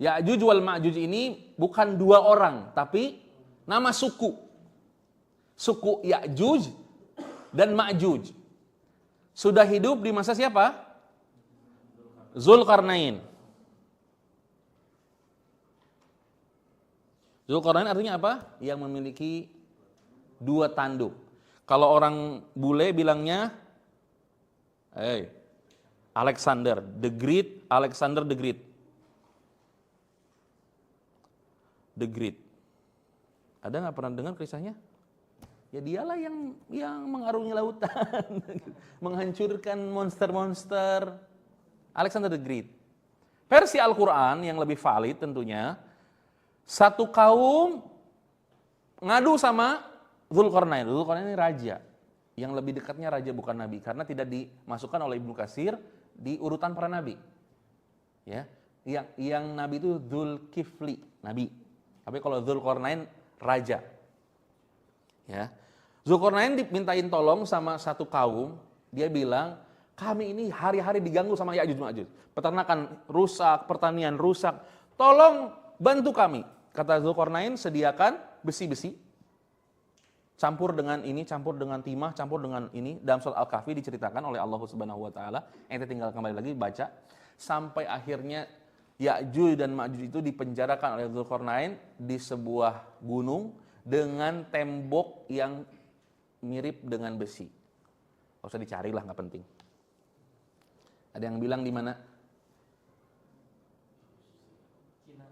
[SPEAKER 1] Ya'juj wal Ma'juj ini bukan dua orang, tapi nama suku. Suku Ya'juj dan Ma'juj. Sudah hidup di masa siapa? Zulkarnain. Zulkarnain artinya apa? Yang memiliki dua tanduk. Kalau orang bule bilangnya Alexander the Great, Alexander the Great. The Great. Ada nggak pernah dengar kisahnya? Ya dialah yang mengarungi lautan, menghancurkan monster-monster. Alexander the Great. Versi Al-Quran yang lebih valid tentunya, satu kaum ngadu sama Zulkarnain. Zulkarnain ini raja. Yang lebih dekatnya raja bukan nabi, karena tidak dimasukkan oleh Ibnu Katsir di urutan para nabi. Ya, Yang nabi itu Dzulkifli, nabi. Tapi kalau Dzulqarnain raja. Ya. Dzulqarnain dimintain tolong sama satu kaum, dia bilang, "Kami ini hari-hari diganggu sama Ya'juj Ma'juj. Peternakan rusak, pertanian rusak. Tolong bantu kami." Kata Dzulqarnain, "Sediakan besi-besi. Campur dengan ini, campur dengan timah, campur dengan ini." Dalam surat Al-Kahfi diceritakan oleh Allah Subhanahu wa taala. Ente tinggal kembali lagi baca sampai akhirnya Ya'juj dan Ma'juj itu dipenjarakan oleh Dzulqarnain di sebuah gunung dengan tembok yang mirip dengan besi. Gak usah dicari lah, nggak penting. Ada yang bilang di mana?
[SPEAKER 2] Cina.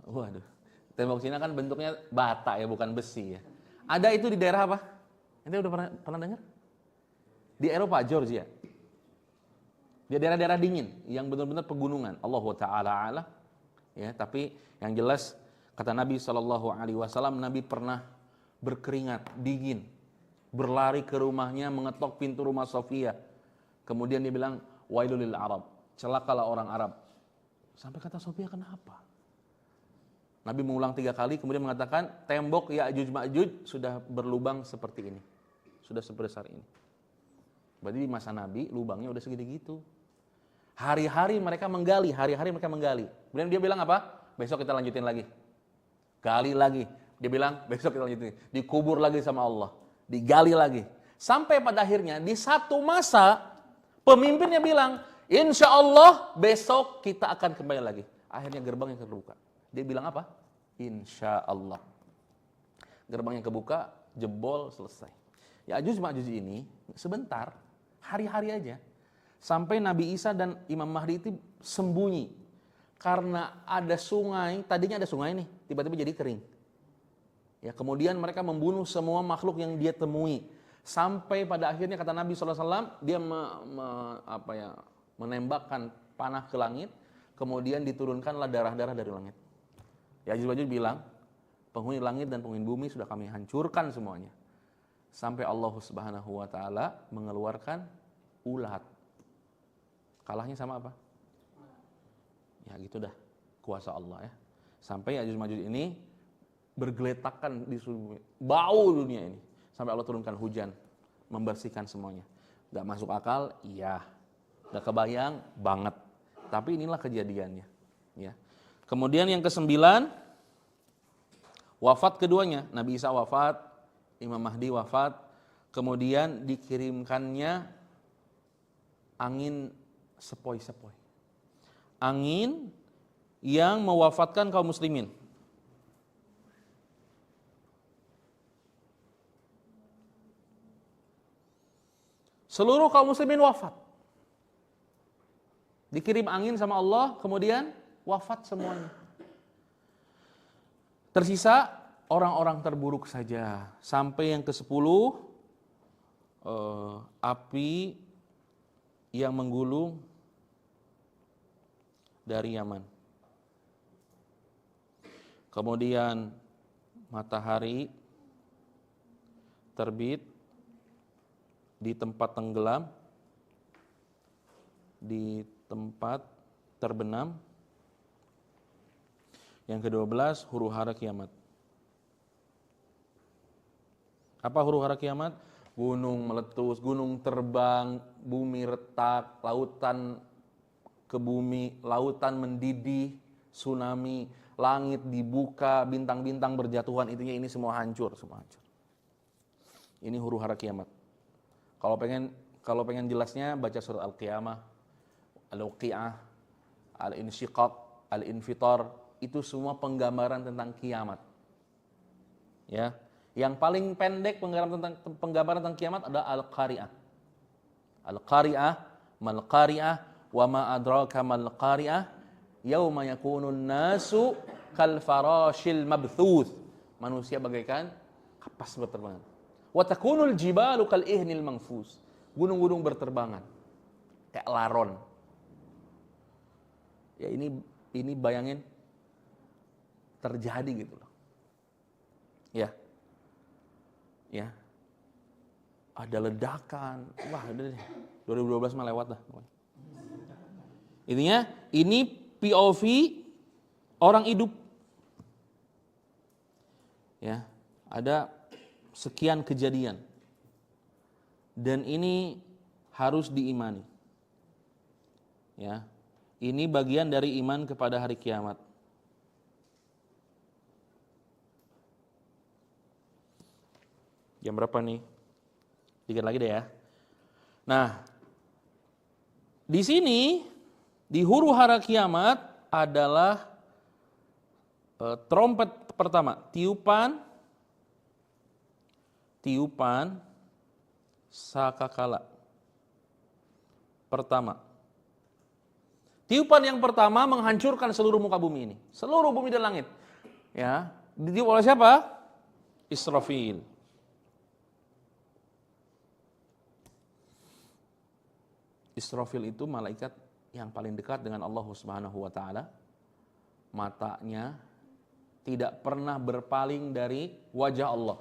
[SPEAKER 1] Waduh, tembok Cina kan bentuknya bata ya, bukan besi ya. Ada itu di daerah apa? Ente udah pernah dengar? Di Eropa, Georgia. Di daerah-daerah dingin yang benar-benar pegunungan. Allahu taala alam. Ya, tapi yang jelas kata Nabi SAW, Nabi pernah berkeringat dingin, berlari ke rumahnya, mengetok pintu rumah Sofia. Kemudian dia bilang, "Wailul lil Arab." Celakalah orang Arab. Sampai kata Sofia, "Kenapa?" Nabi mengulang 3 kali, kemudian mengatakan, "Tembok Ya'juj Ma'juj sudah berlubang seperti ini. Sudah sebesar ini." Berarti di masa Nabi, lubangnya udah segede gitu. Hari-hari mereka menggali. Kemudian dia bilang apa? "Besok kita lanjutin lagi." Gali lagi. Dia bilang, "Besok kita lanjutin." Dikubur lagi sama Allah. Digali lagi. Sampai pada akhirnya, di satu masa, pemimpinnya bilang, "Insya Allah besok kita akan kembali lagi." Akhirnya gerbangnya terbuka. Dia bilang apa? Insya Allah. Gerbangnya kebuka, jebol, selesai. Ya'juj Ma'juj ini sebentar, hari-hari aja. Sampai Nabi Isa dan Imam Mahdi itu sembunyi. Karena ada sungai, tadinya ada sungai nih, tiba-tiba jadi kering. Ya, kemudian mereka membunuh semua makhluk yang dia temui. Sampai pada akhirnya kata Nabi SAW, dia menembakkan panah ke langit, kemudian diturunkanlah darah-darah dari langit. Ya'juj Ma'juj bilang, "Penghuni langit dan penghuni bumi sudah kami hancurkan semuanya." Sampai Allah Subhanahu wa taala mengeluarkan ulat. Kalahnya sama apa? Ya gitu dah, kuasa Allah ya. Sampai Ya'juj Ma'juj ini bergeletakan di seluruh bau dunia ini. Sampai Allah turunkan hujan, membersihkan semuanya. Gak masuk akal? Iya. Gak kebayang? Banget. Tapi inilah kejadiannya. Ya. Kemudian yang ke-9, wafat keduanya. Nabi Isa wafat, Imam Mahdi wafat. Kemudian dikirimkannya angin sepoi-sepoi. Angin yang mewafatkan kaum muslimin. Seluruh kaum muslimin wafat. Dikirim angin sama Allah, kemudian wafat semuanya. Tersisa orang-orang terburuk saja. Sampai yang ke-10, api yang menggulung dari Yaman. Kemudian matahari terbit di tempat tenggelam, di tempat terbenam. Yang ke-12, huru-hara kiamat. Apa huru-hara kiamat? Gunung meletus, gunung terbang, bumi retak, lautan ke bumi, lautan mendidih, tsunami, langit dibuka, bintang-bintang berjatuhan, intinya ini semua hancur, semua hancur. Ini huru-hara kiamat. Kalau pengen jelasnya baca surat Al-Qiyamah, Al-Waqi'ah, Al-Insyiqaq, Al-Infitar, itu semua penggambaran tentang kiamat. Ya. Yang paling pendek penggambaran tentang kiamat adalah Al-Qari'ah. Al-Qari'ah, mal Qari'ah, wa ma adraka mal Qari'ah, yauma yakunun nasu kal farashil mabthuth. Manusia bagaikan kapas berterbangan. Wa takunul jibalu kal ihnil manfus. Gunung-gunung berterbangan kayak laron. Ya ini bayangin terjadi gitu loh. Ya. Ya. Ada ledakan. Wah, udah deh. 2012 mah lewat dah. Intinya ini POV orang hidup. Ya, ada sekian kejadian. Dan ini harus diimani. Ya. Ini bagian dari iman kepada hari kiamat. Jam berapa nih? Dikit lagi deh ya. Nah, di sini di huru hara kiamat adalah trompet pertama, tiupan sakakala pertama. Tiupan yang pertama menghancurkan seluruh muka bumi ini, seluruh bumi dan langit. Ya, ditiup oleh siapa? Israfil. Israfil itu malaikat yang paling dekat dengan Allah Subhanahu wa taala. Matanya tidak pernah berpaling dari wajah Allah.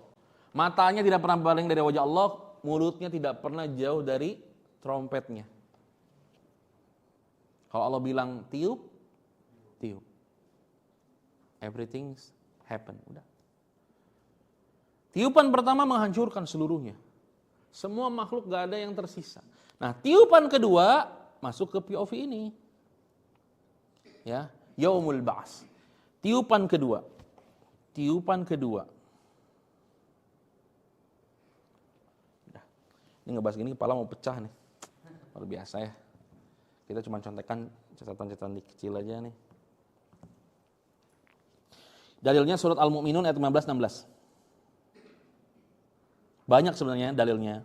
[SPEAKER 1] Matanya tidak pernah berpaling dari wajah Allah, mulutnya tidak pernah jauh dari trompetnya. Kalau Allah bilang tiup, tiup. Everything happen, udah. Tiupan pertama menghancurkan seluruhnya. Semua makhluk gak ada yang tersisa. Nah, tiupan kedua masuk ke POV ini. Ya, Yaumul Ba'ats. Tiupan kedua. Udah. Ini ngebahas gini kepala mau pecah nih. Luar biasa ya. Kita cuma contekan catatan-catatan kecil aja nih. Dalilnya surat Al-Mu'minun ayat 15-16. Banyak sebenarnya dalilnya.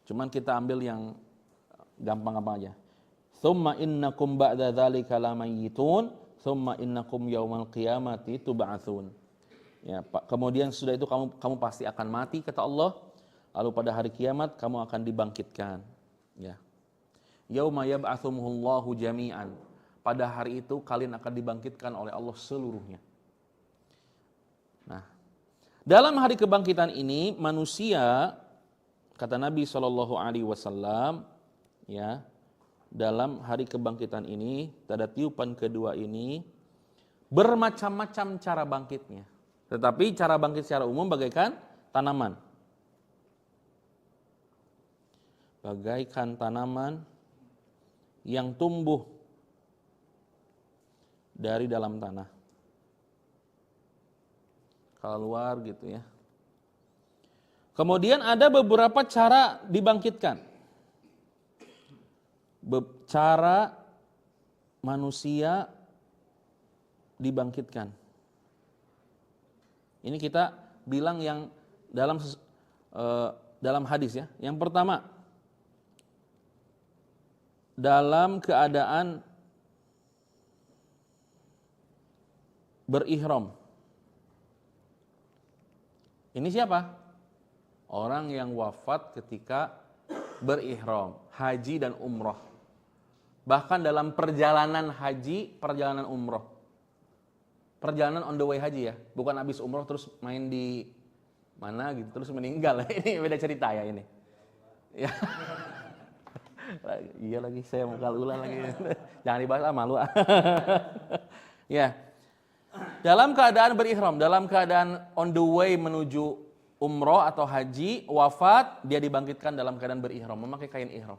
[SPEAKER 1] Cuman kita ambil yang gampang-gampang aja. Tsumma innakum ba'da dzalika lamayyitun, tsumma innakum yaumal qiyamati tub'atsun. Ya, kemudian sudah itu kamu pasti akan mati kata Allah. Lalu pada hari kiamat kamu akan dibangkitkan. Ya. Yauma yab'atsumuhullahu jami'an. Pada hari itu kalian akan dibangkitkan oleh Allah seluruhnya. Nah, dalam hari kebangkitan ini manusia, kata Nabi SAW, ya, dalam hari kebangkitan ini, pada tiupan kedua ini, bermacam-macam cara bangkitnya. Tetapi cara bangkit secara umum bagaikan tanaman. Bagaikan tanaman yang tumbuh dari dalam tanah. Keluar gitu ya. Kemudian ada beberapa cara dibangkitkan. Cara manusia dibangkitkan. Ini kita bilang yang dalam hadis ya. Yang pertama, dalam keadaan berihram. Ini siapa? Orang yang wafat ketika berihram, haji dan umroh. Bahkan dalam perjalanan haji, perjalanan umroh. Perjalanan on the way haji ya, bukan habis umroh terus main di mana gitu terus meninggal. Ini beda cerita ya ini. Ya. Iya lagi saya mau ulang lagi. Jangan dibahas malu. Ya. Dalam keadaan berihram, dalam keadaan on the way menuju umroh atau haji, wafat, dia dibangkitkan dalam keadaan berihram, memakai kain ihram.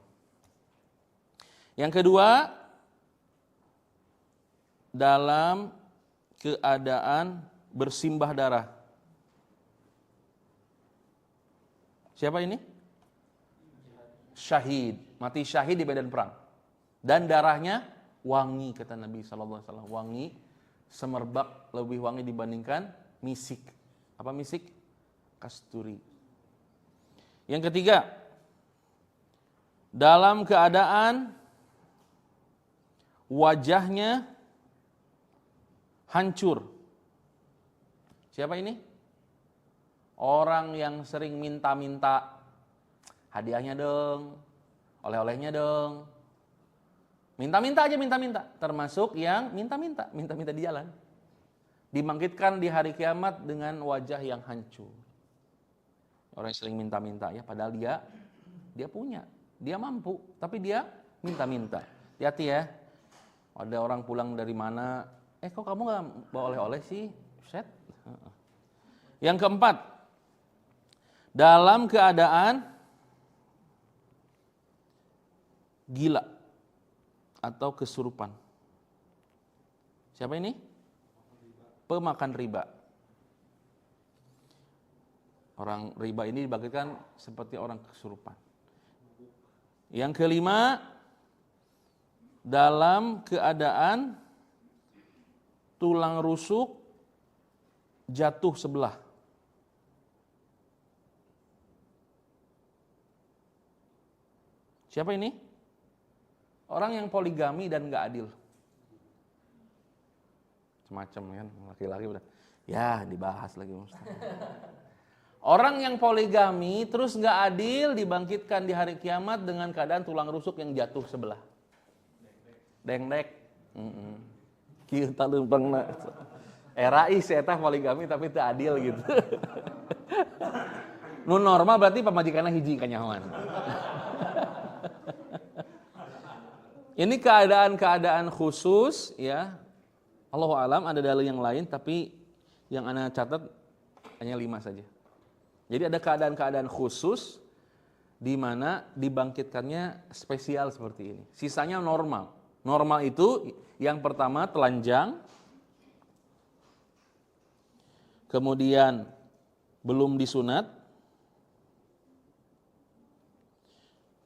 [SPEAKER 1] Yang kedua, dalam keadaan bersimbah darah. Siapa ini? Syahid, mati syahid di medan perang. Dan darahnya wangi kata Nabi SAW, wangi semerbak, lebih wangi dibandingkan misik. Apa misik? Kasturi. Yang ketiga, dalam keadaan wajahnya hancur. Siapa ini? Orang yang sering minta-minta hadiahnya dong, oleh-olehnya dong. Minta-minta aja, minta-minta. Termasuk yang minta-minta di jalan. Dibangkitkan di hari kiamat dengan wajah yang hancur. Orang yang sering minta-minta ya, padahal dia punya. Dia mampu, tapi dia minta-minta. Hati-hati ya. Ada orang pulang dari mana, kok kamu nggak bawa oleh-oleh sih? Set. Yang keempat, dalam keadaan gila atau kesurupan. Siapa ini? Pemakan riba. Orang riba ini dibagikan seperti orang kesurupan. Yang kelima, dalam keadaan tulang rusuk jatuh sebelah. Siapa ini? Orang yang poligami dan gak adil. Semacam kan, laki-laki udah. Ya, dibahas lagi Ustaz. Orang yang poligami terus gak adil dibangkitkan di hari kiamat dengan keadaan tulang rusuk yang jatuh sebelah. Dengdek. Kita lempeng na. Rai eta poligami tapi teu adil gitu. Nu normal berarti pamajikanna hiji kanyahoan. Ini keadaan-keadaan khusus ya. Allahu alam ada dalil yang lain tapi yang ana catat hanya 5 saja. Jadi ada keadaan-keadaan khusus di mana dibangkitkannya spesial seperti ini. Sisanya normal. Normal itu yang pertama telanjang, kemudian belum disunat,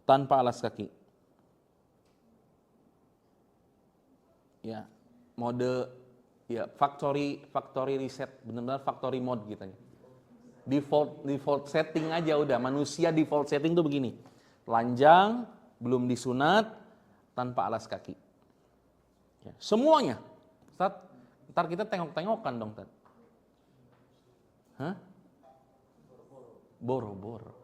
[SPEAKER 1] tanpa alas kaki. Ya, mode ya factory reset, benar-benar factory mode gitu ya. Default setting aja udah, manusia default setting tuh begini. Telanjang, belum disunat, tanpa alas kaki. Ya, semuanya. Ustaz, ntar kita tengok-tengokan dong, Ustaz. Hah? Boro-boro.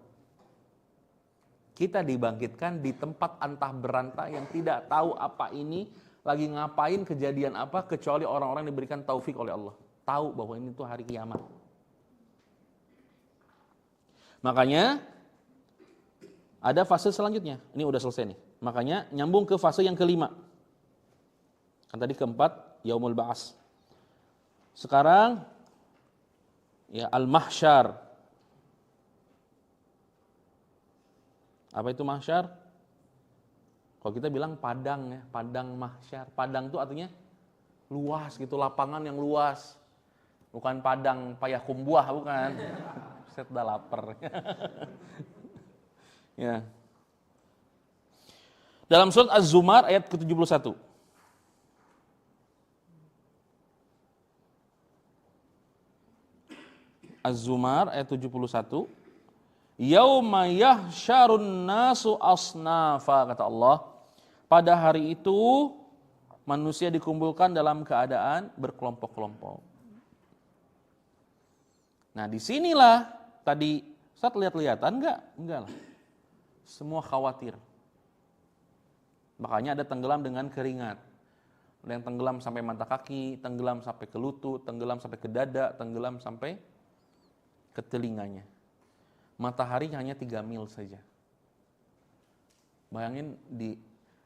[SPEAKER 1] Kita dibangkitkan di tempat antah berantah yang tidak tahu apa ini, lagi ngapain, kejadian apa, kecuali orang-orang yang diberikan taufik oleh Allah. Tahu bahwa ini tuh hari kiamat. Makanya ada fase selanjutnya. Ini udah selesai nih. Makanya nyambung ke fase yang kelima. Kan tadi keempat yaumul ba'as. Sekarang ya al-mahsyar. Apa itu mahsyar? Kalau kita bilang padang ya, padang mahsyar. Padang itu artinya luas gitu, lapangan yang luas. Bukan padang payakumbuh, bukan. Set dah lapar. Ya. Dalam surat Az-Zumar ayat ke-71. Az-Zumar ayat 71. Yauma yahsyarun nasu asnafa, kata Allah. Pada hari itu manusia dikumpulkan dalam keadaan berkelompok-kelompok. Nah, disinilah tadi Ustaz lihat-lihatan enggak? Enggak lah. Semua khawatir. Makanya ada tenggelam dengan keringat. Ada yang tenggelam sampai mata kaki, tenggelam sampai ke lutut, tenggelam sampai ke dada, tenggelam sampai ke telinganya. Matahari hanya 3 mil saja. Bayangin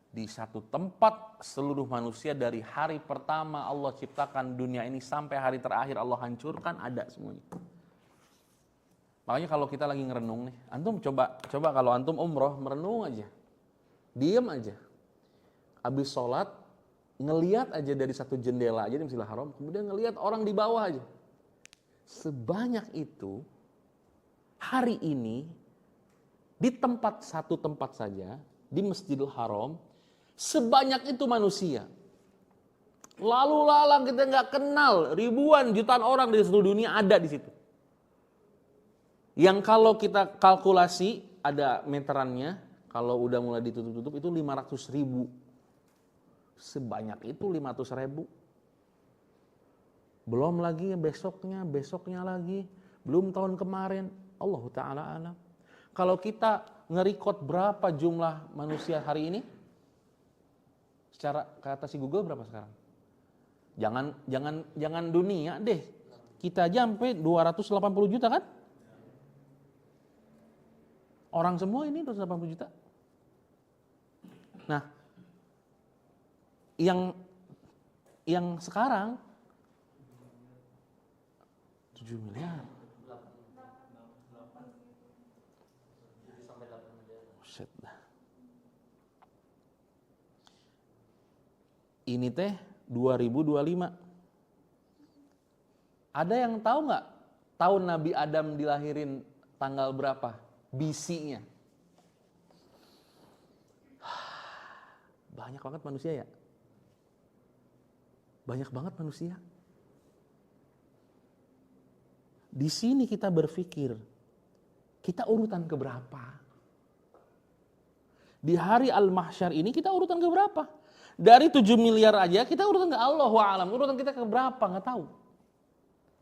[SPEAKER 1] di satu tempat seluruh manusia dari hari pertama Allah ciptakan dunia ini sampai hari terakhir Allah hancurkan, ada semuanya. Makanya kalau kita lagi ngerenung nih, antum coba kalau antum umroh merenung aja. Diam aja. Habis sholat ngelihat aja dari satu jendela aja di Masjidil Haram, kemudian ngelihat orang di bawah aja. Sebanyak itu hari ini di satu tempat saja di Masjidil Haram sebanyak itu manusia. Lalu lalang kita nggak kenal, ribuan jutaan orang di seluruh dunia ada di situ. Yang kalau kita kalkulasi ada meterannya, kalau udah mulai ditutup-tutup itu 500.000. Sebanyak itu 500.000. Belum lagi besoknya lagi, belum tahun kemarin. Allah Ta'ala alam. Kalau kita nge-record berapa jumlah manusia hari ini? Secara kata si Google berapa sekarang? Jangan dunia deh. Kita aja sampai 280 juta kan? Orang semua ini 280 juta. Nah, yang sekarang 7 miliar. Buset dah. Ini teh 2025. Ada yang tahu nggak tahun Nabi Adam dilahirin tanggal berapa? BC-nya. Banyak banget manusia ya. Banyak banget manusia. Di sini kita berpikir, kita urutan keberapa? Di hari Al-Mahsyar ini kita urutan keberapa? Dari 7 miliar aja kita urutan ke Allahu a'lam. Urutan kita keberapa? Nggak tahu.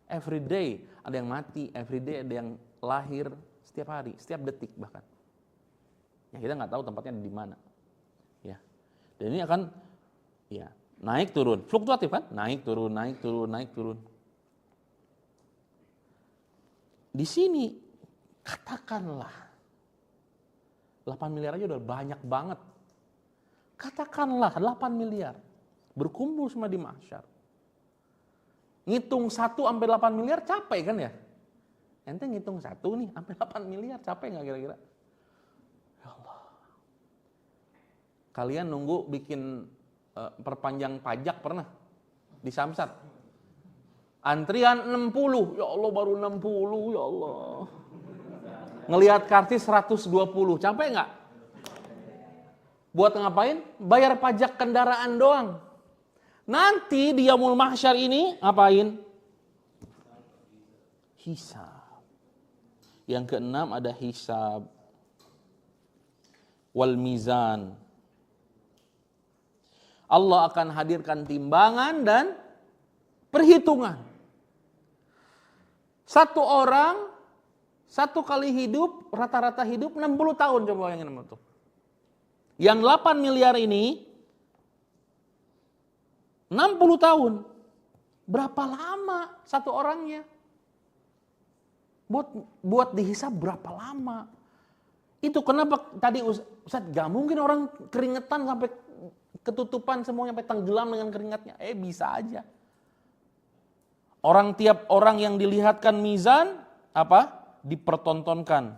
[SPEAKER 1] Every day ada yang mati, every day ada yang lahir, setiap hari, setiap detik bahkan. Ya kita nggak tahu tempatnya di mana. Ya. Dan ini akan ya naik turun, fluktuatif kan? Naik turun, naik turun, naik turun. Di sini katakanlah 8 miliar aja udah banyak banget. Katakanlah 8 miliar berkumpul semua di mahsyar. Ngitung 1 sampai 8 miliar capek kan ya? Ente ngitung 1 nih sampai 8 miliar capek nggak kira-kira? Ya Allah. Kalian nunggu bikin perpanjang pajak pernah di Samsat? Antrian 60, ya Allah baru 60, ya Allah. Ngelihat kartis 120, capek nggak? Buat ngapain? Bayar pajak kendaraan doang. Nanti di Yaumul Mahsyar ini ngapain? Hisab. Yang keenam ada hisab. Wal mizan. Allah akan hadirkan timbangan dan perhitungan. Satu orang, satu kali hidup, rata-rata hidup 60 tahun. Coba bayangin itu. Yang 8 miliar ini 60 tahun. Berapa lama satu orangnya? Buat dihisab berapa lama? Itu kenapa tadi Ustaz, gak mungkin orang keringetan sampai ketutupan semuanya, sampai tenggelam dengan keringatnya. Bisa aja. Tiap orang yang dilihatkan mizan, apa? Dipertontonkan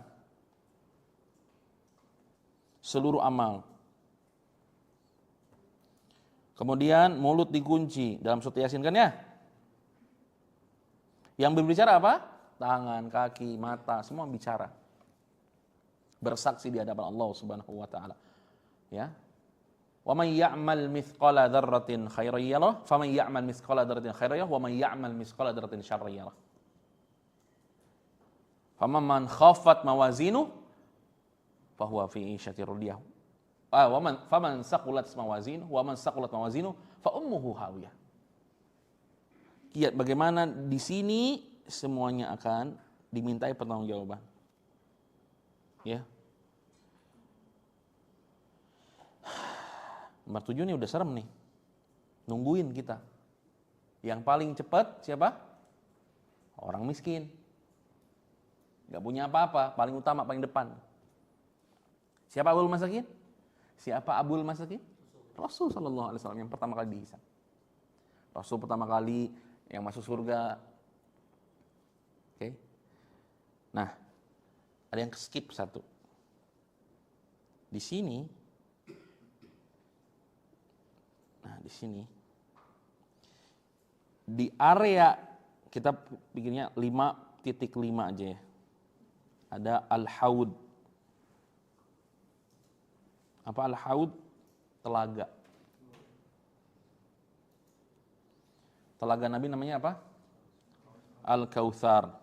[SPEAKER 1] seluruh amal. Kemudian mulut dikunci dalam surat Yasin kan ya? Yang berbicara apa? Tangan, kaki, mata, semua bicara. Bersaksi di hadapan Allah Subhanahu wa taala. Ya. Wa may ya'mal mithqala dzarratin khairan yarah, fa may ya'mal mithqala dzarratin khairan yarah, wa may ya'mal mithqala dzarratin syarran yarah. Faman khaffat mawazinuhu fa huwa fi 'ishatin radiyah. Faman saqulat mawazinuhu wa man saqulat mawazinuhu fa ummuhu hawiyah. Lihat bagaimana di sini semuanya akan dimintai pertanggungjawaban. Ya. Nomor 7 nih udah serem nih. Nungguin kita. Yang paling cepat siapa? Orang miskin. Gak punya apa-apa, paling utama, paling depan. Siapa Abul Masakin? Siapa Abul Masakin? Rasul sallallahu alaihi wasallam yang pertama kali dihisab. Rasul pertama kali yang masuk surga. Oke. Nah, ada yang skip satu. Di sini di area kita bikinnya 5.5 aja ya. Ada al-haud. Apa al-haud? Telaga. Telaga Nabi namanya apa? Al-Kautsar.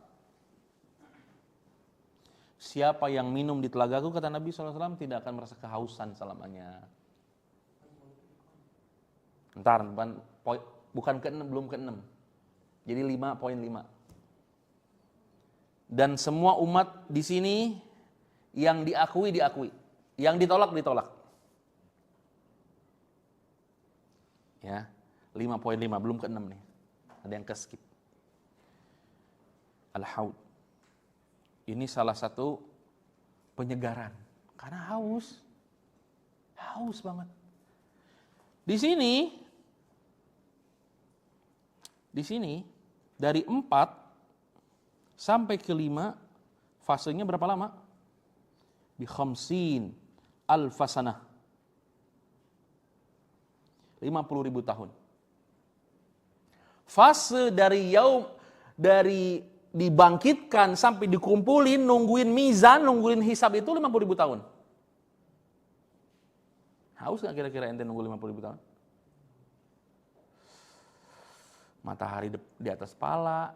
[SPEAKER 1] Siapa yang minum di telagaku, kata Nabi SAW, tidak akan merasa kehausan selamanya. Ntar, bukan ke-6, belum ke-6. Jadi 5.5. Dan semua umat di sini yang diakui, yang ditolak. Ya, 5.5, belum ke-6 nih. Ada yang ke-skip. Al-Haud. Ini salah satu penyegaran. Karena haus. Haus banget. Di sini dari 4 sampai ke 5 fasenya berapa lama? Bi khamsin alfasanah. 50.000 tahun. Fase dari dibangkitkan sampai dikumpulin, nungguin mizan, nungguin hisab itu 50.000 tahun. Haus gak kira-kira ente nunggu 50.000 tahun? Matahari di atas kepala.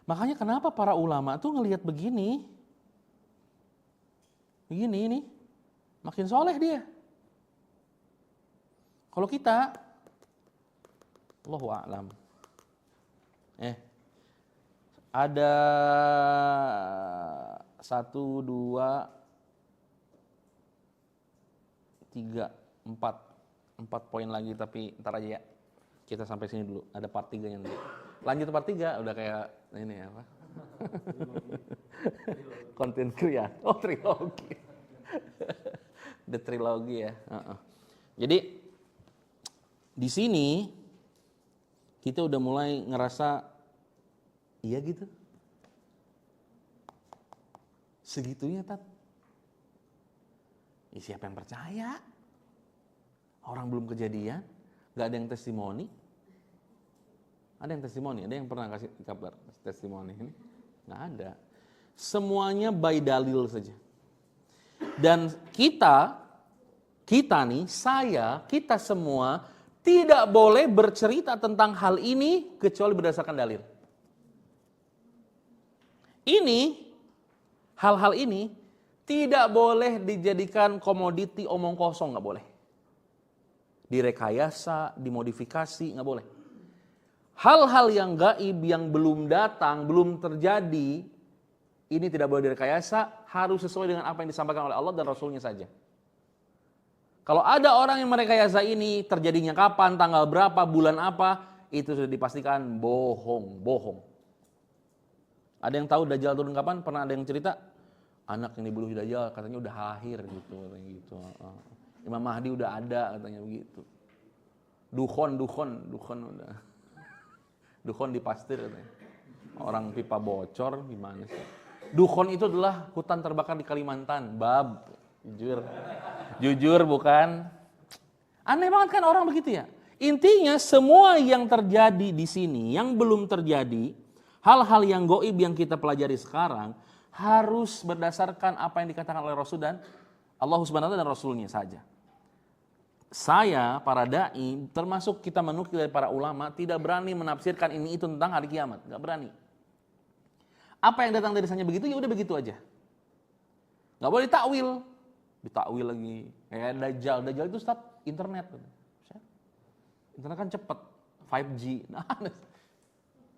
[SPEAKER 1] Makanya kenapa para ulama tuh ngelihat begini ini, makin soleh dia. Kalau kita, Allahu a'lam. Ada 1, 2, 3, 4 poin lagi, tapi ntar aja ya. Kita sampai sini dulu. Ada part 3 yang dulu. Lanjut part 3 udah kayak ini apa? Konten kreator. Oh, trilogi. The trilogi ya. Jadi di sini kita udah mulai ngerasa iya gitu. Segitunya, Tat. Siapa yang percaya? Orang belum kejadian, gak ada yang testimoni. Ada yang testimoni? Ada yang pernah kasih kabar testimoni ini? Gak ada. Semuanya by dalil saja. Dan kita nih, kita semua tidak boleh bercerita tentang hal ini kecuali berdasarkan dalil. Hal-hal ini tidak boleh dijadikan komoditi omong kosong, nggak boleh. Direkayasa, dimodifikasi, nggak boleh. Hal-hal yang gaib, yang belum datang, belum terjadi, ini tidak boleh direkayasa, harus sesuai dengan apa yang disampaikan oleh Allah dan Rasulnya saja. Kalau ada orang yang merekayasa ini, terjadinya kapan, tanggal berapa, bulan apa, itu sudah dipastikan bohong. Ada yang tahu Dajjal turun kapan? Pernah ada yang cerita? Anak yang dibunuh Dajjal katanya udah lahir gitu. Imam Mahdi udah ada katanya begitu. Dukhon udah. Dukhon dipastir katanya. Orang pipa bocor gimana sih? Dukhon itu adalah hutan terbakar di Kalimantan. Bab, jujur bukan? Aneh banget kan orang begitu ya. Intinya semua yang terjadi di sini, yang belum terjadi, hal-hal yang gaib yang kita pelajari sekarang harus berdasarkan apa yang dikatakan oleh Rasul dan Allah Subhanahu wa taala dan Rasulnya saja. Saya, para dai, termasuk kita menukil dari para ulama, tidak berani menafsirkan ini itu tentang hari kiamat, nggak berani. Apa yang datang dari lisannya begitu, ya udah begitu aja. Nggak boleh ditakwil lagi. Kayak Dajjal itu start internet. Internet kan cepet, 5G. Nah,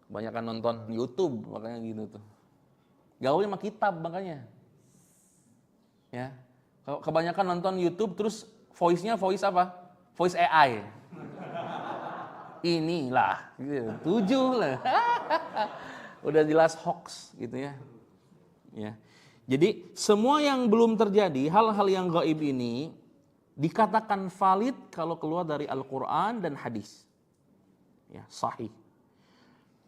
[SPEAKER 1] kebanyakan nonton YouTube makanya gitu tuh. Gaulnya sama kitab makanya. Ya. Kebanyakan nonton YouTube terus voice-nya voice apa? Voice AI. Inilah gitu. 7 lah. Udah jelas hoax gitu ya. Ya. Jadi semua yang belum terjadi, hal-hal yang gaib ini dikatakan valid kalau keluar dari Al-Qur'an dan hadis. Ya, sahih.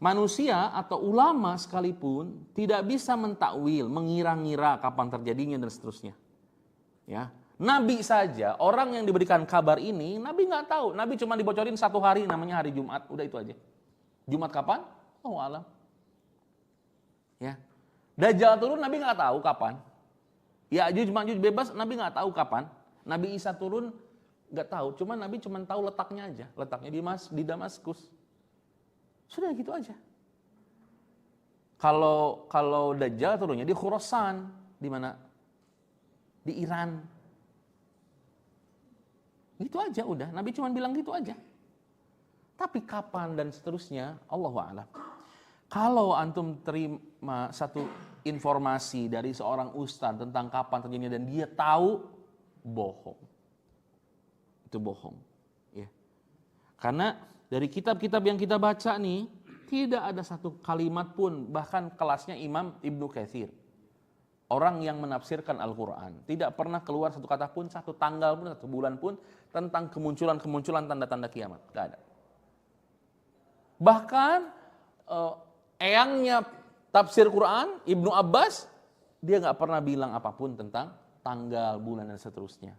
[SPEAKER 1] Manusia atau ulama sekalipun tidak bisa mentakwil, mengira-ngira kapan terjadinya dan seterusnya. Ya, Nabi saja, orang yang diberikan kabar ini, Nabi nggak tahu. Nabi cuma dibocorin 1 hari, namanya hari Jumat, udah itu aja. Jumat kapan? Oh alam. Ya, Dajjal turun, Nabi nggak tahu kapan. Ya'juj Ma'juj bebas, Nabi nggak tahu kapan. Nabi Isa turun, nggak tahu. Cuma Nabi cuma tahu letaknya aja, letaknya di Damaskus. Sudah gitu aja. Kalau Dajjal turunnya di Khurasan, di mana? Di Iran. Gitu aja udah. Nabi cuma bilang gitu aja. Tapi kapan dan seterusnya, Allahu a'lam. Kalau antum terima satu informasi dari seorang ustaz tentang kapan terjadinya dan dia tahu, bohong. Itu bohong. Ya. Karena dari kitab-kitab yang kita baca nih, tidak ada satu kalimat pun, bahkan kelasnya Imam Ibnu Katsir. orang yang menafsirkan Al-Quran tidak pernah keluar satu kata pun, satu tanggal pun, satu bulan pun tentang kemunculan tanda-tanda kiamat. Gak ada. Bahkan eyangnya tafsir Quran, Ibnu Abbas, dia gak pernah bilang apapun tentang tanggal, bulan, dan seterusnya.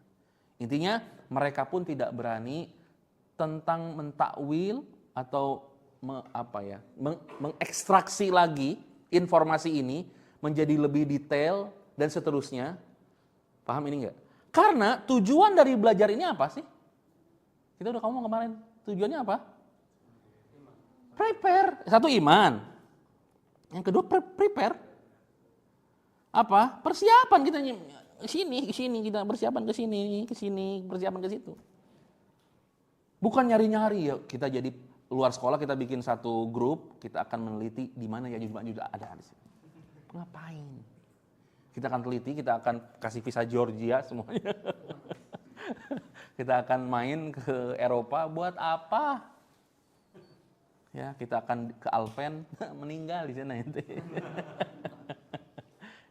[SPEAKER 1] Intinya mereka pun tidak berani tentang mentakwil atau mengekstraksi lagi informasi ini menjadi lebih detail dan seterusnya. Paham ini enggak? Karena tujuan dari belajar ini apa sih? Kita udah ngomong kemarin. Tujuannya apa? Prepare. Satu, iman. Yang kedua, prepare. Apa? Persiapan kita ke sini kita persiapan ke sini, persiapan ke situ. Bukan nyari-nyari ya, kita jadi luar sekolah kita bikin satu grup, kita akan meneliti di mana Yajuj Majuj ada di sini. Ngapain? Kita akan teliti, kita akan kasih visa Georgia semuanya. Kita akan main ke Eropa buat apa? Ya, kita akan ke Alpen, meninggal di sana ente.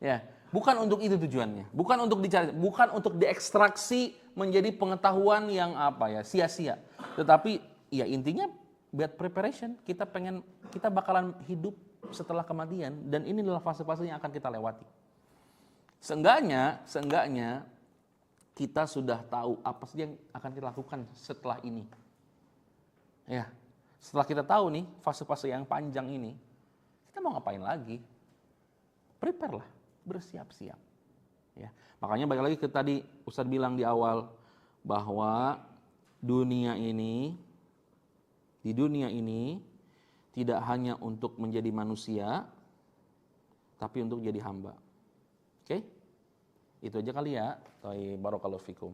[SPEAKER 1] Ya, bukan untuk itu tujuannya. Bukan untuk dicari, bukan untuk diekstraksi menjadi pengetahuan yang sia-sia. Tetapi ya intinya buat preparation, kita bakalan hidup setelah kematian dan ini adalah fase-fase yang akan kita lewati. Seenggaknya kita sudah tahu apa sih yang akan kita lakukan setelah ini. Ya, setelah kita tahu nih fase-fase yang panjang ini, kita mau ngapain lagi? Prepare lah, bersiap-siap. Ya, makanya balik lagi ke tadi Ustadz bilang di awal bahwa di dunia ini tidak hanya untuk menjadi manusia, tapi untuk jadi hamba. Oke? Itu aja kali ya. Barakallahu fikum.